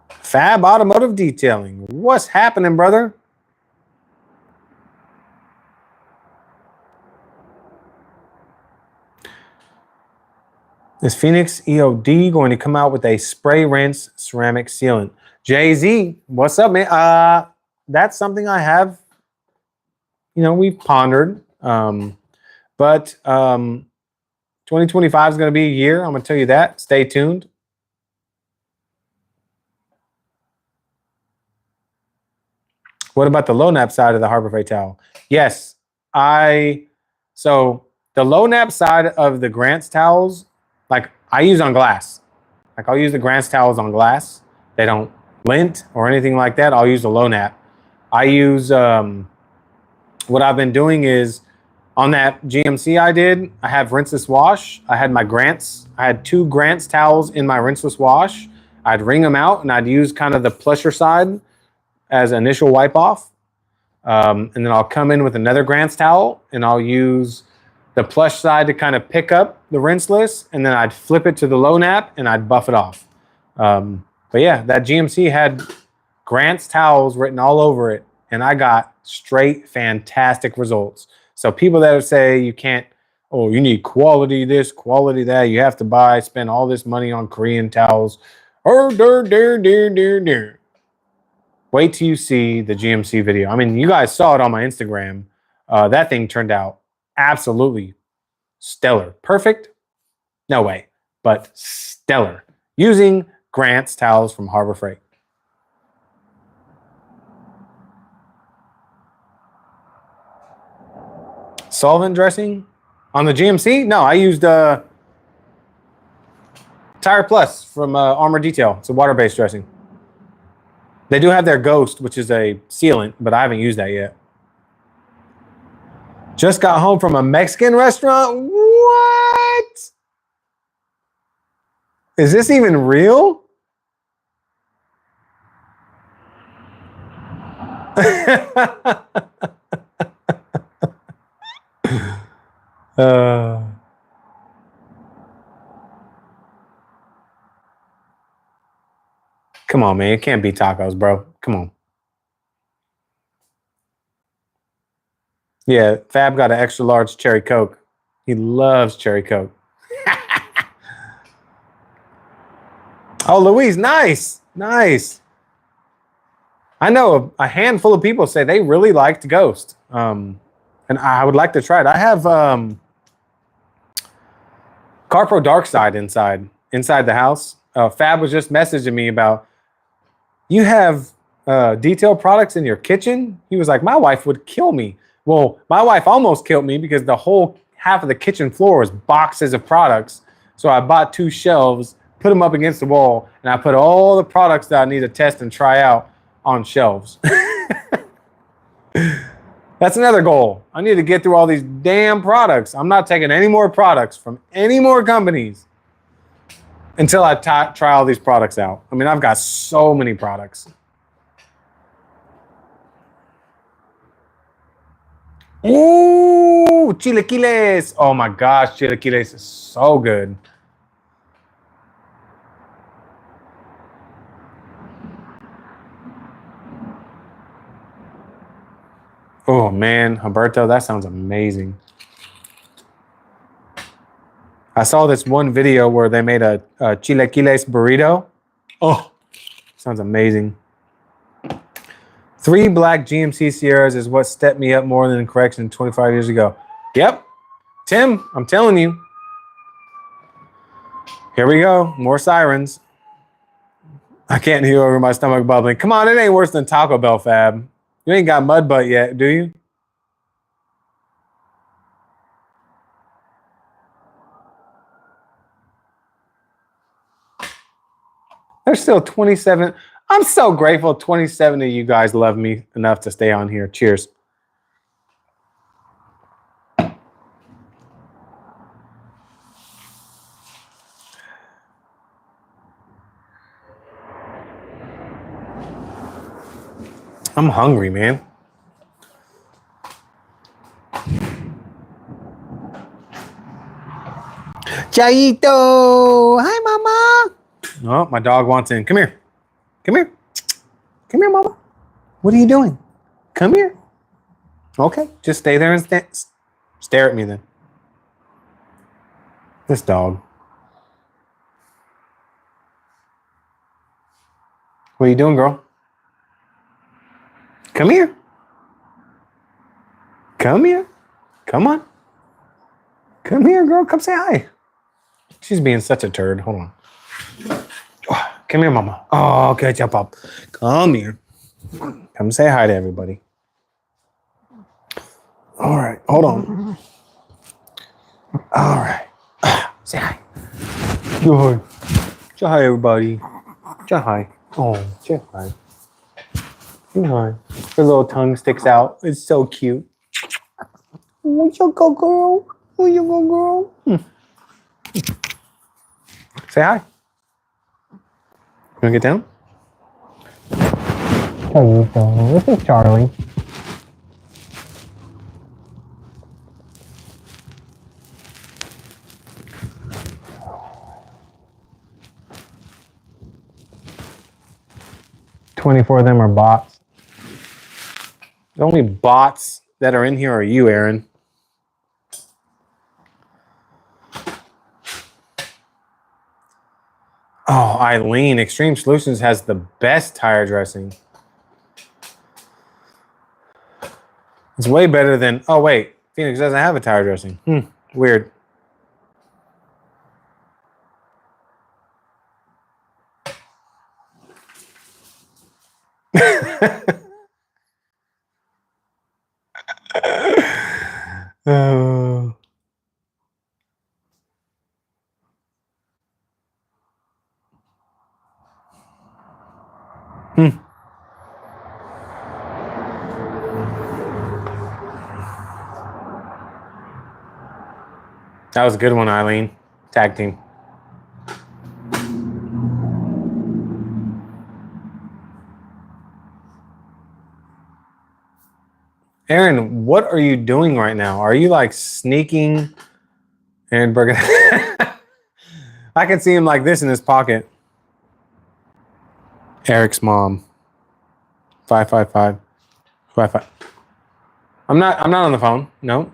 Fab Automotive Detailing. What's happening, brother? Is Phoenix EOD going to come out with a spray rinse ceramic sealant? Jay-Z, what's up, man? That's something I have, we've pondered. But 2025 is going to be a year. I'm going to tell you that. Stay tuned. What about the low nap side of the Harbor Freight towel? Yes, so the low nap side of the Grants towels, like I use on glass. Like I'll use the Grants towels on glass. They don't lint or anything like that. I'll use the low nap. I use, what I've been doing is on that GMC I did, I have rinseless wash. I had my Grants. I had 2 Grants towels in my rinseless wash. I'd wring them out and I'd use kind of the plusher side as initial wipe off. And then I'll come in with another Grants towel and I'll use the plush side to kind of pick up the rinseless, and then I'd flip it to the low nap and I'd buff it off. But yeah, that GMC had Grants towels written all over it, and I got straight fantastic results. So people that say you can't, you need quality this, quality that, you have to spend all this money on Korean towels. Wait till you see the GMC video. I mean, you guys saw it on my Instagram. That thing turned out absolutely stellar. Perfect? No way, but stellar. Using Grants towels from Harbor Freight. Solvent dressing on the GMC? No, I used Tire Plus from Armor Detail. It's a water-based dressing. They do have their Ghost, which is a sealant, but I haven't used that yet. Just got home from a Mexican restaurant? What? Is this even real? Come on, man. It can't be tacos, bro. Come on. Yeah, Fab got an extra large cherry Coke. He loves cherry Coke. Oh, Louise, nice. Nice. I know a handful of people say they really liked Ghost. And I would like to try it. I have Carpro Darkside inside the house. Fab was just messaging me about, you have detail products in your kitchen? He was like, my wife would kill me. Well, my wife almost killed me because the whole half of the kitchen floor was boxes of products. So I bought 2 shelves, put them up against the wall, and I put all the products that I need to test and try out on shelves. That's another goal. I need to get through all these damn products. I'm not taking any more products from any more companies until I try all these products out. I mean, I've got so many products. Ooh, chilaquiles. Oh my gosh, chilaquiles is so good. Oh man, Humberto, that sounds amazing. I saw this one video where they made a chilaquiles burrito. Oh, sounds amazing. 3 black GMC Sierras is what stepped me up more than correction 25 years ago. Yep. Tim, I'm telling you. Here we go. More sirens. I can't hear over my stomach bubbling. Come on, it ain't worse than Taco Bell, Fab. You ain't got mud butt yet, do you? There's still 27. I'm so grateful 27 of you guys love me enough to stay on here. Cheers. I'm hungry, man. Chaito. Hi, Mama. Oh, my dog wants in. Come here. Come here. Come here, Mama. What are you doing? Come here. Okay, just stay there and stare at me then. This dog. What are you doing, girl? Come here. Come here. Come on. Come here, girl. Come say hi. She's being such a turd. Hold on. Come here, Mama. Oh, okay, jump up. Come here. Come say hi to everybody. All right, hold on. All right. Say hi. Good. Say hi, everybody. Say hi. Oh, say hi. Say hi. Her little tongue sticks out. It's so cute. Oh, you go, girl. Oh, you go, girl. Say hi. You want to get down? How you doing? This is Charlie. $24 of them are bots. The only bots that are in here are you, Aaron. Oh, Eileen, Extreme Solutions has the best tire dressing. It's way better than, oh wait, Phoenix doesn't have a tire dressing. Weird. That was a good one, Eileen. Tag team. Aaron, what are you doing right now? Are you like sneaking? Aaron Bergen. I can see him like this in his pocket. Eric's mom. 555. Wi-Fi. I'm not on the phone. No.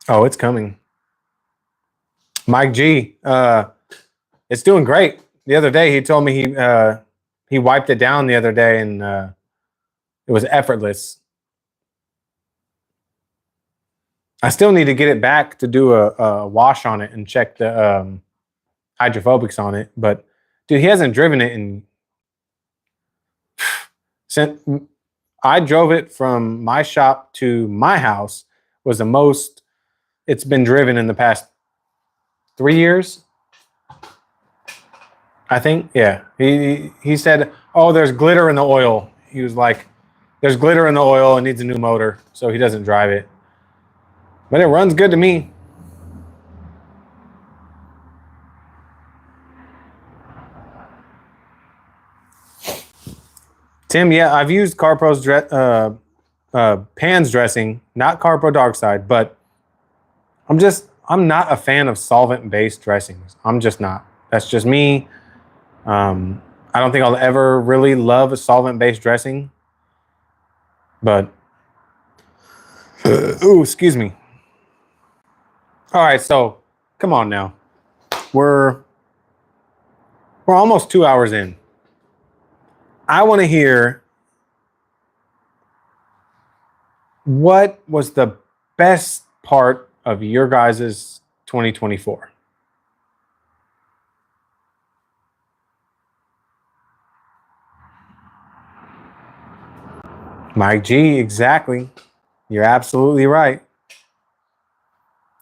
Oh, it's coming. Mike G. It's doing great. The other day he told me he wiped it down the other day and it was effortless. I still need to get it back to do a wash on it and check the hydrophobics on it. But dude, he hasn't driven it in since I drove it from my shop to my house was the most it's been driven in the past 3 years. I think, yeah. He said, "Oh, there's glitter in the oil." He was like, "There's glitter in the oil. It needs a new motor," so he doesn't drive it. But it runs good to me. Tim, yeah, I've used CarPro's Pan's dressing, not CarPro Dark Side, but I'm not a fan of solvent-based dressings. I'm just not. That's just me. I don't think I'll ever really love a solvent-based dressing. But, ooh, excuse me. All right, so come on now. We're almost 2 hours in. I want to hear what was the best part of your guys' 2024? Mike G, exactly. You're absolutely right.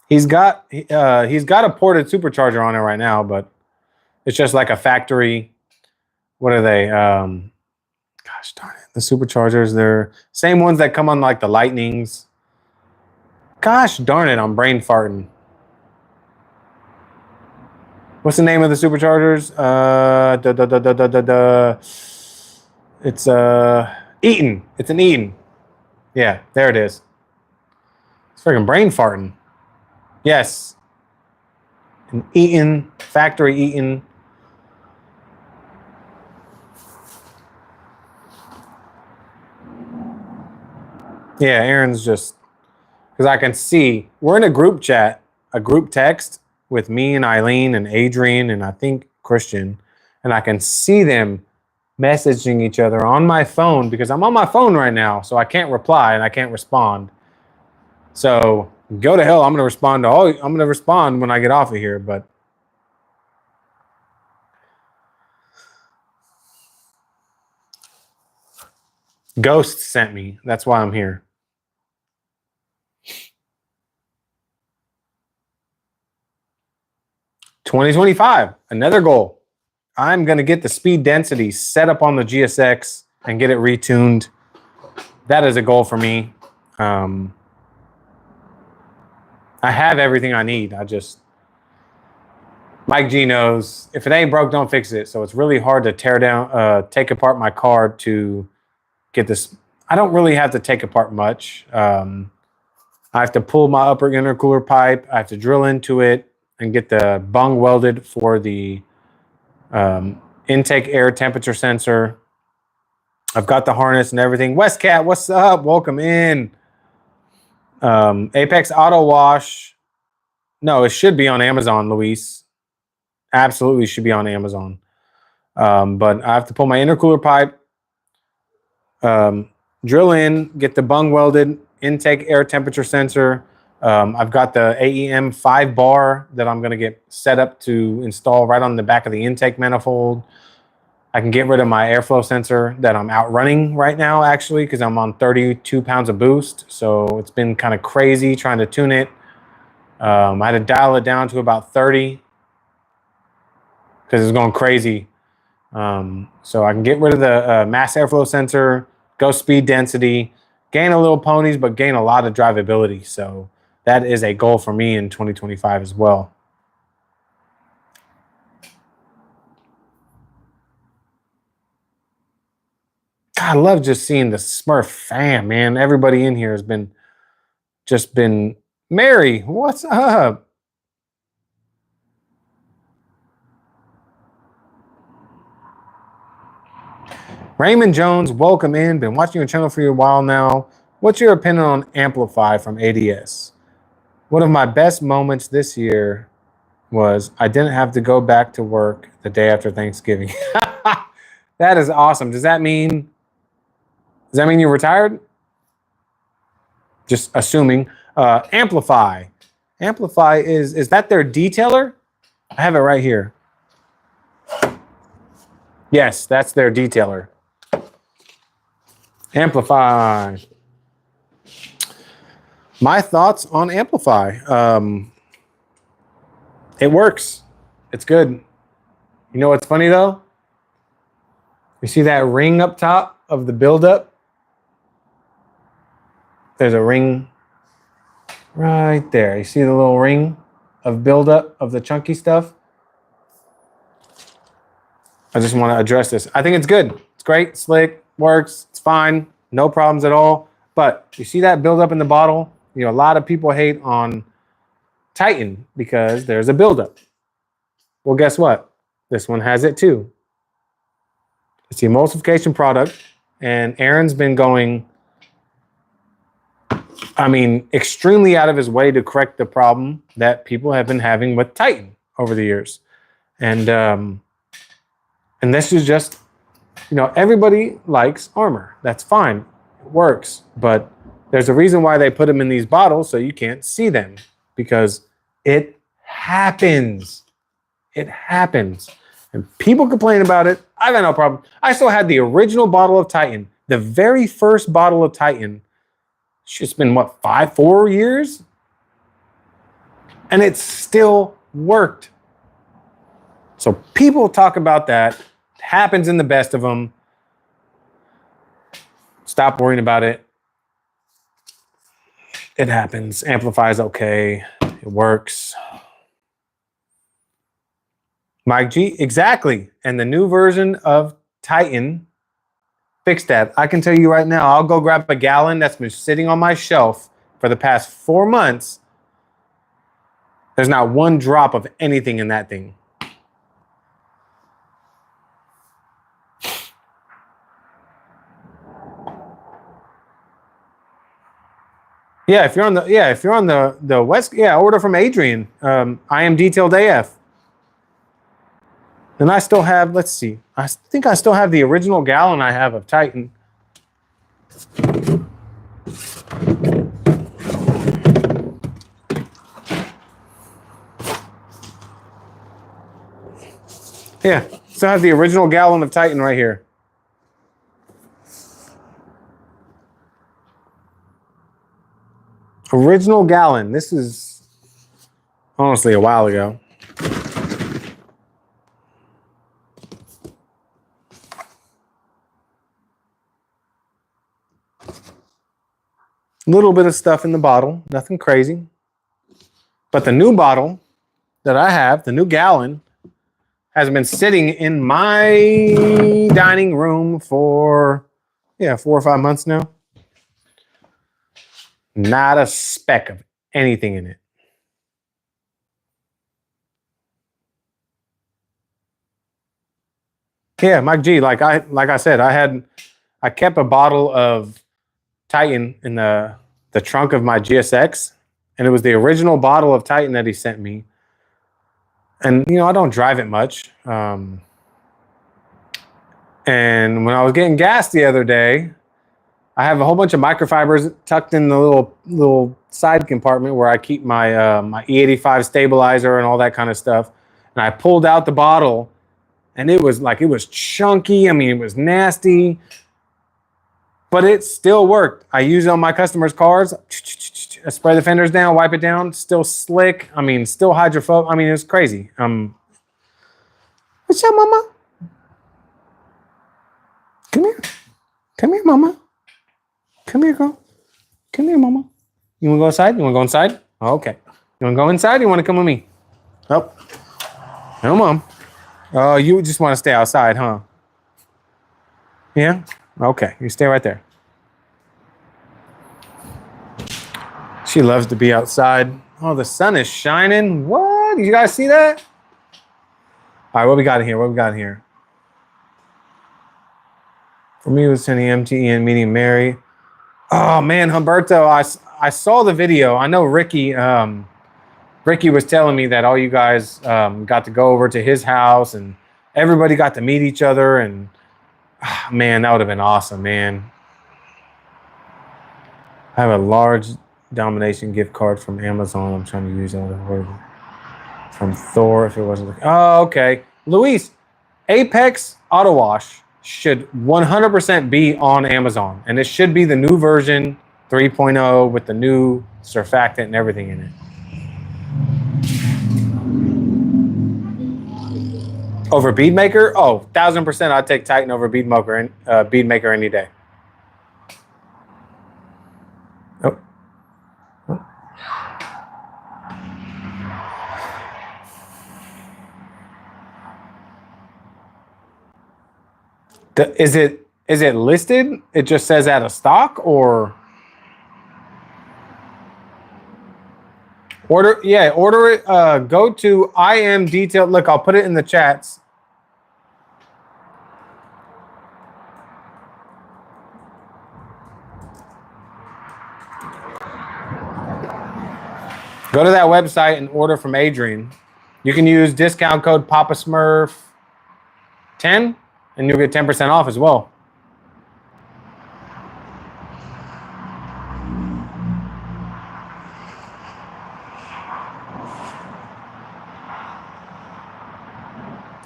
He's got a ported supercharger on it right now, but it's just like a factory. What are they? Gosh darn it. The superchargers, they're same ones that come on like the Lightnings. Gosh darn it, I'm brain farting. What's the name of the superchargers? It's Eaton. It's an Eaton. Yeah, there it is. It's freaking brain farting. Yes. An Eaton, factory Eaton. Yeah, Aaron's just, because I can see, we're in a group chat, a group text with me and Eileen and Adrian and I think Christian, and I can see them messaging each other on my phone because I'm on my phone right now, so I can't reply and I can't respond. So go to hell. I'm going to respond to all. I'm going to respond when I get off of here, but Ghost sent me. That's why I'm here. $2025, another goal. I'm going to get the speed density set up on the GSX and get it retuned. That is a goal for me. I have everything I need. Mike G knows if it ain't broke, don't fix it. So it's really hard to tear down, take apart my car to get this. I don't really have to take apart much. I have to pull my upper intercooler pipe. I have to drill into it and get the bung welded for the intake air temperature sensor. I've got the harness and everything. Westcat, what's up? Welcome in. Apex Auto Wash. No, it should be on Amazon, Luis. Absolutely should be on Amazon. But I have to pull my intercooler pipe, drill in, get the bung welded, intake air temperature sensor. I've got the AEM 5 bar that I'm going to get set up to install right on the back of the intake manifold. I can get rid of my airflow sensor that I'm outrunning right now, actually, because I'm on 32 pounds of boost. So it's been kind of crazy trying to tune it. I had to dial it down to about 30 because it's going crazy. So I can get rid of the mass airflow sensor, go speed density, gain a little ponies, but gain a lot of drivability. So that is a goal for me in 2025 as well. God, I love just seeing the Smurf fam, man. Everybody in here has been Mary, what's up? Raymond Jones, welcome in. Been watching your channel for a while now. What's your opinion on Amplify from ADS? One of my best moments this year was I didn't have to go back to work the day after Thanksgiving. That is awesome. Does that mean you're retired? Just assuming. Amplify. Amplify is that their detailer? I have it right here. Yes, that's their detailer. Amplify. My thoughts on Amplify. It works. It's good. You know what's funny though? You see that ring up top of the buildup? There's a ring right there. You see the little ring of buildup of the chunky stuff? I just want to address this. I think it's good. It's great, slick, works, it's fine, no problems at all. But you see that buildup in the bottle? You know, a lot of people hate on Titan because there's a buildup. Well, guess what? This one has it too. It's the emulsification product, and Aaron's been going, extremely out of his way to correct the problem that people have been having with Titan over the years. And this is just, everybody likes armor. That's fine. It works. But there's a reason why they put them in these bottles so you can't see them, because it happens. It happens. And people complain about it. I've had no problem. I still had the original bottle of Titan, the very first bottle of Titan. It's just been, 4 years? And it still worked. So people talk about that. It happens in the best of them. Stop worrying about it. It happens. Amplify is okay. It works. Mike G, exactly. And the new version of Titan fixed that. I can tell you right now, I'll go grab a gallon that's been sitting on my shelf for the past 4 months. There's not one drop of anything in that thing. Yeah, if you're on the West, order from Adrian. I am detailed AF. And I still have, let's see, I think I still have the original gallon I have of Titan. Yeah, still have the original gallon of Titan right here. Original gallon. This is honestly a while ago. Little bit of stuff in the bottle, nothing crazy. But the new bottle that I have, the new gallon, has been sitting in my dining room for 4 or 5 months now. Not a speck of anything in it. Yeah, Mike G, like I said, I kept a bottle of Titan in the trunk of my GSX, and it was the original bottle of Titan that he sent me. And I don't drive it much. And when I was getting gas the other day, I have a whole bunch of microfibers tucked in the little side compartment where I keep my my E85 stabilizer and all that kind of stuff. And I pulled out the bottle, and it was chunky. It was nasty, but it still worked. I use it on my customers' cars. I spray the fenders down, wipe it down. Still slick. Still hydrophobic. It's crazy. What's up, mama? Come here. Come here, mama. Come here, girl. Come here, mama. You want to go inside? You want to go inside? Okay. You want to go inside? Or you want to come with me? Oh. No, mom. Oh, you just want to stay outside, huh? Yeah? Okay. You stay right there. She loves to be outside. Oh, the sun is shining. What? You guys see that? All right, what we got in here? What we got in here? For me, it was sending MTE and meeting Mary. Oh man, Humberto, I saw the video. I know Ricky. Ricky was telling me that all you guys got to go over to his house and everybody got to meet each other. And man, that would have been awesome, man. I have a large domination gift card from Amazon. I'm trying to use that from Thor if it wasn't. Oh, okay. Luis, Apex Auto Wash should 100% be on Amazon. And it should be the new version 3.0 with the new surfactant and everything in it. Over Beadmaker? Oh, 1000%. I'd take Titan over Beadmaker any day. Oh. Is it listed? It just says out of stock or order? Yeah, order it. Go to I am detailed. Look, I'll put it in the chats. Go to that website and order from Adrian. You can use discount code Papasmurf 10 and you'll get 10% off as well.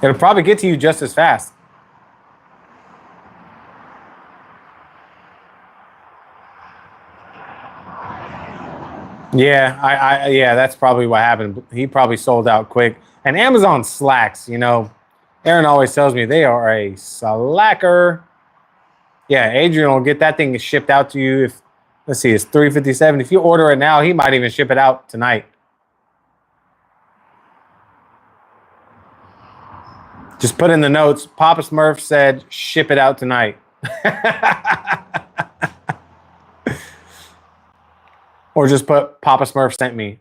It'll probably get to you just as fast. Yeah, yeah, that's probably what happened. He probably sold out quick. And Amazon slacks, you know. Aaron always tells me they are a slacker. Yeah, Adrian will get that thing shipped out to you. If let's see, it's $357. If you order it now, he might even ship it out tonight. Just put in the notes, Papa Smurf said, ship it out tonight. Or just put Papa Smurf sent me.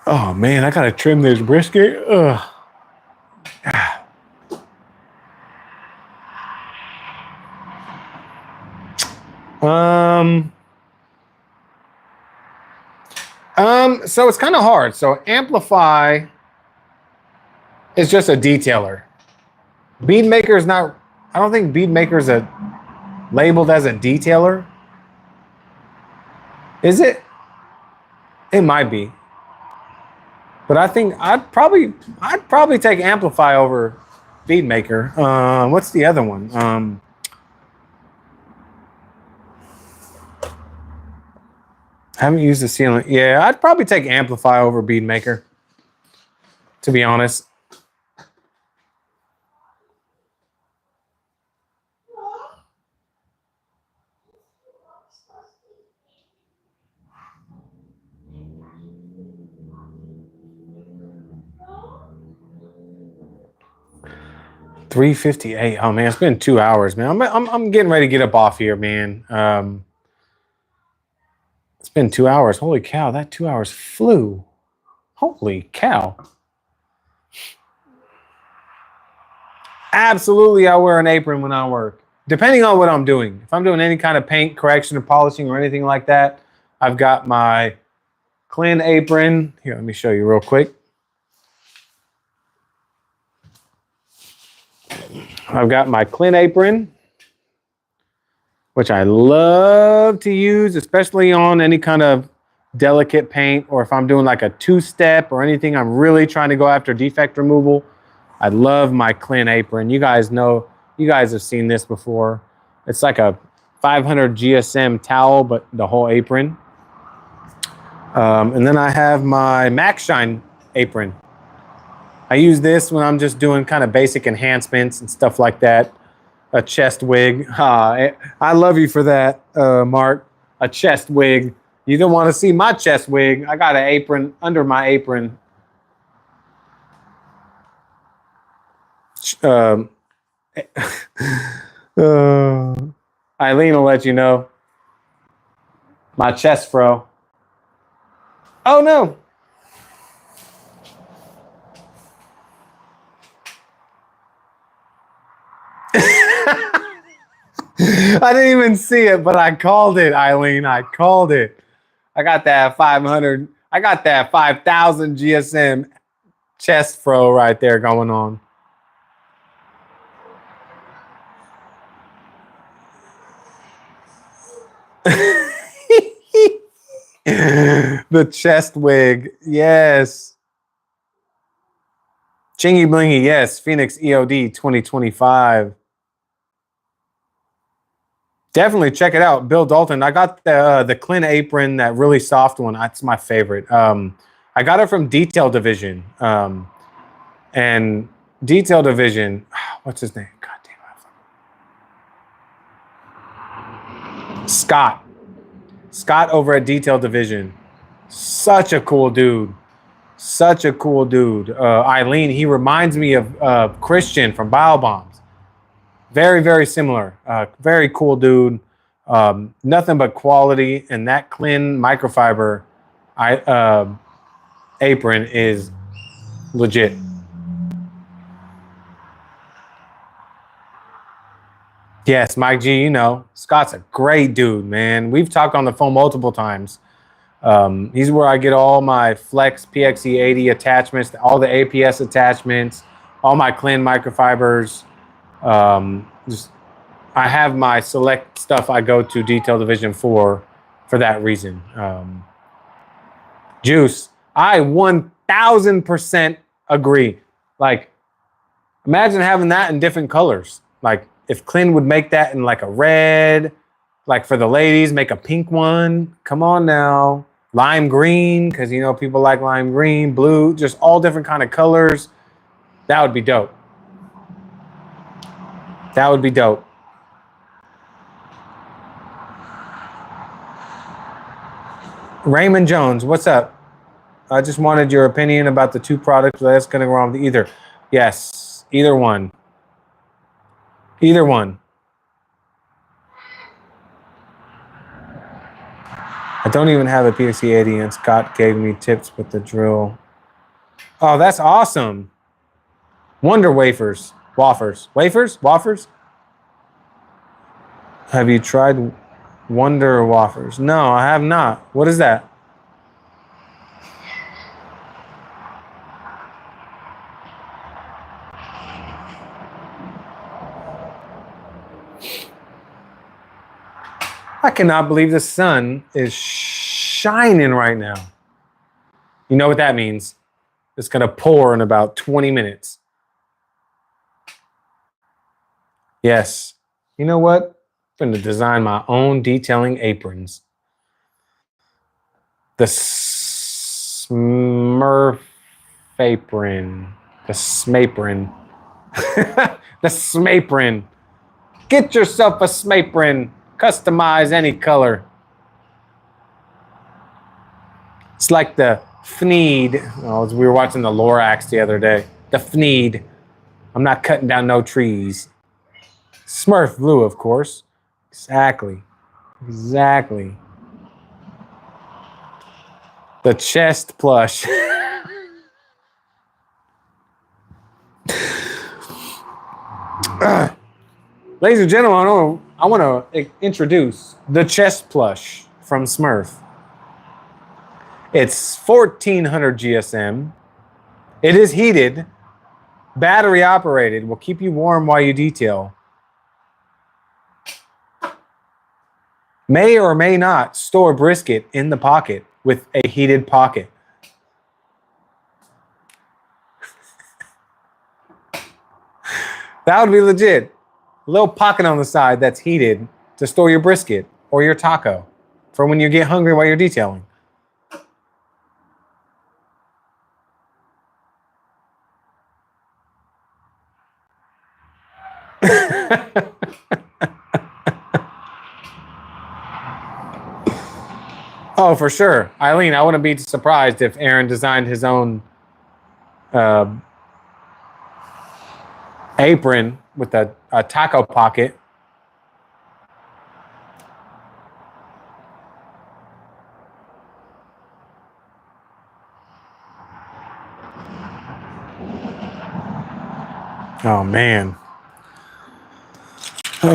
Oh man, I gotta trim this brisket. Ugh. So it's kind of hard. So Amplify is just a detailer. Beadmaker is not, I don't think Beadmaker is labeled as a detailer. Is it? It might be. But I think I'd probably take Amplify over Beadmaker. What's the other one? Haven't used the sealant. Yeah, I'd probably take Amplify over Beadmaker, to be honest. $358. Oh man, it's been 2 hours, man. I'm getting ready to get up off here, man. It's been 2 hours. Holy cow, that 2 hours flew. Holy cow. Absolutely, I wear an apron when I work, depending on what I'm doing. If I'm doing any kind of paint correction or polishing or anything like that, I've got my clean apron. Here, let me show you real quick. I've got my clean apron, which I love to use, especially on any kind of delicate paint, or if I'm doing like a two-step or anything, I'm really trying to go after defect removal. I love my clean apron. You guys know, you guys have seen this before. It's like a 500 GSM towel, but the whole apron. And then I have my Max Shine apron. I use this when I'm just doing kind of basic enhancements and stuff like that. A chest wig. I love you for that, Mark. A chest wig. You don't want to see my chest wig. I got an apron under my apron. Eileen will let you know. My chest fro. Oh no. I didn't even see it, but I called it, Eileen. I called it. I got that 500. I got that 5,000 GSM chest fro right there going on. The chest wig. Yes. Chingy blingy. Yes. Phoenix EOD 2025. Definitely check it out. Bill Dalton. I got the Clint apron, that really soft one. That's my favorite. I got it from Detail Division. And Detail Division, what's his name? God damn it. Scott. Scott over at Detail Division. Such a cool dude. Such a cool dude. Eileen, he reminds me of Christian from Biobombs. Very, very similar. Very cool dude. Nothing but quality. And that Clint microfiber apron is legit. Yes, Mike G, you know, Scott's a great dude, man. We've talked on the phone multiple times. He's where I get all my Flex PXE80 attachments, all the APS attachments, all my Clint microfibers. I have my select stuff I go to Detail Division for that reason. Juice, I 1000% agree. Like, imagine having that in different colors. Like, if Clint would make that in like a red, like for the ladies, make a pink one. Come on now. Lime green, because you know people like lime green, blue, just all different kind of colors. That would be dope. That would be dope. Raymond Jones, what's up? I just wanted your opinion about the two products. That's going to go wrong with either. Yes, either one. Either one. I don't even have a PXE80, and Scott gave me tips with the drill. Oh, that's awesome. Wonder wafers. Wafers? Have you tried Wonder wafers? No, I have not. What is that? I cannot believe the sun is shining right now. You know what that means? It's going to pour in about 20 minutes. Yes. You know what? I'm going to design my own detailing aprons. The Smurf apron. The Smapron. The Smapron. Get yourself a Smapron. Customize any color. It's like the Fneed. Oh, we were watching the Lorax the other day. The Fneed. I'm not cutting down no trees. Smurf blue, of course. Exactly. The chest plush. Ladies and gentlemen, I want to introduce the chest plush from Smurf. It's 1400 GSM. It is heated, battery operated, will keep you warm while you detail. May or may not store brisket in the pocket with a heated pocket. That would be legit. A little pocket on the side that's heated to store your brisket or your taco for when you get hungry while you're detailing. Oh, for sure. Eileen, I wouldn't be surprised if Aaron designed his own apron with a taco pocket. Oh, man. All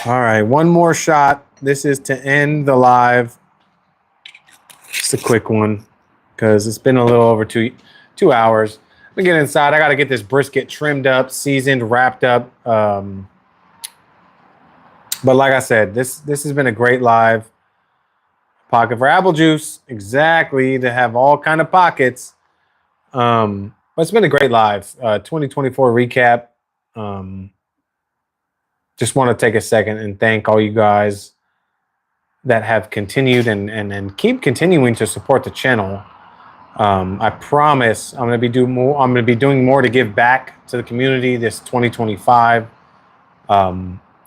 right, one more shot. This is to end the live. Just a quick one because it's been a little over 2 hours. Let me get inside. I got to get this brisket trimmed up, seasoned, wrapped up. But like I said, this has been a great live. Pocket for apple juice, exactly, to have all kind of pockets. But it's been a great live. 2024 recap. Just want to take a second and thank all you guys that have continued and keep continuing to support the channel. I promise I'm going to be doing more to give back to the community this 2025.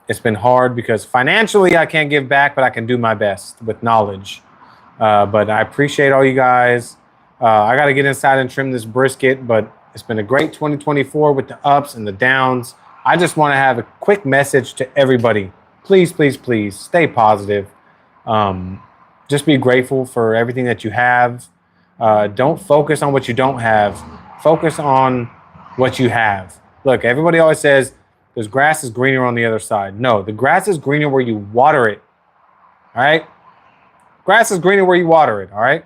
It's been hard because financially I can't give back, but I can do my best with knowledge. But I appreciate all you guys. I got to get inside and trim this brisket, but it's been a great 2024 with the ups and the downs. I just want to have a quick message to everybody. Please, please, please stay positive. Just be grateful for everything that you have. Don't focus on what you don't have. Focus on what you have. Look, everybody always says there's grass is greener on the other side. No, the grass is greener where you water it. All right? Grass is greener where you water it. All right?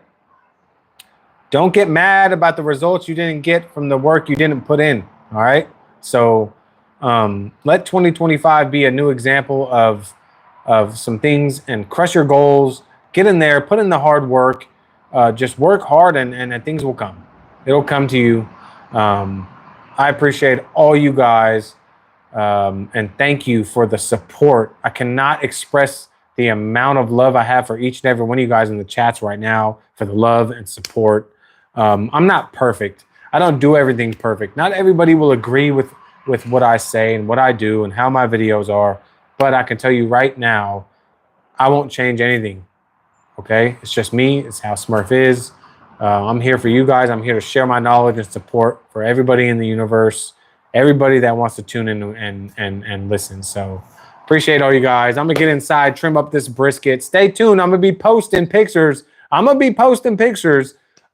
Don't get mad about the results you didn't get from the work you didn't put in. All right? So let 2025 be a new example of some things and crush your goals. Get in there, put in the hard work. Just work hard and things will come. It'll come to you. I appreciate all you guys. And thank you for the support. I cannot express the amount of love I have for each and every one of you guys in the chats right now, for the love and support. I'm not perfect. I don't do everything perfect. Not everybody will agree with what I say and what I do and how my videos are. But I can tell you right now, I won't change anything. Okay? It's just me. It's how Smurf is. I'm here for you guys. I'm here to share my knowledge and support for everybody in the universe, everybody that wants to tune in and listen. So appreciate all you guys. I'm going to get inside, trim up this brisket. Stay tuned. I'm going to be posting pictures.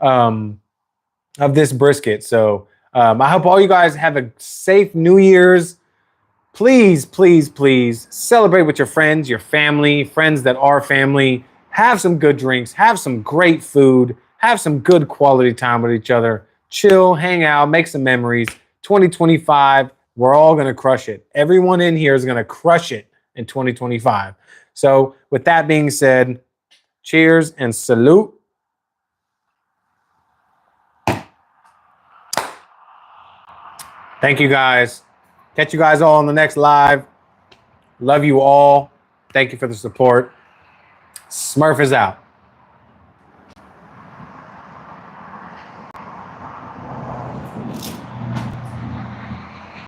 Of this brisket. So I hope all you guys have a safe New Year's. Please, please, please celebrate with your friends, your family, friends that are family. Have some good drinks. Have some great food. Have some good quality time with each other. Chill, hang out, make some memories. 2025, we're all going to crush it. Everyone in here is going to crush it in 2025. So with that being said, cheers and salute. Thank you guys. Catch you guys all on the next live. Love you all. Thank you for the support. Smurf is out.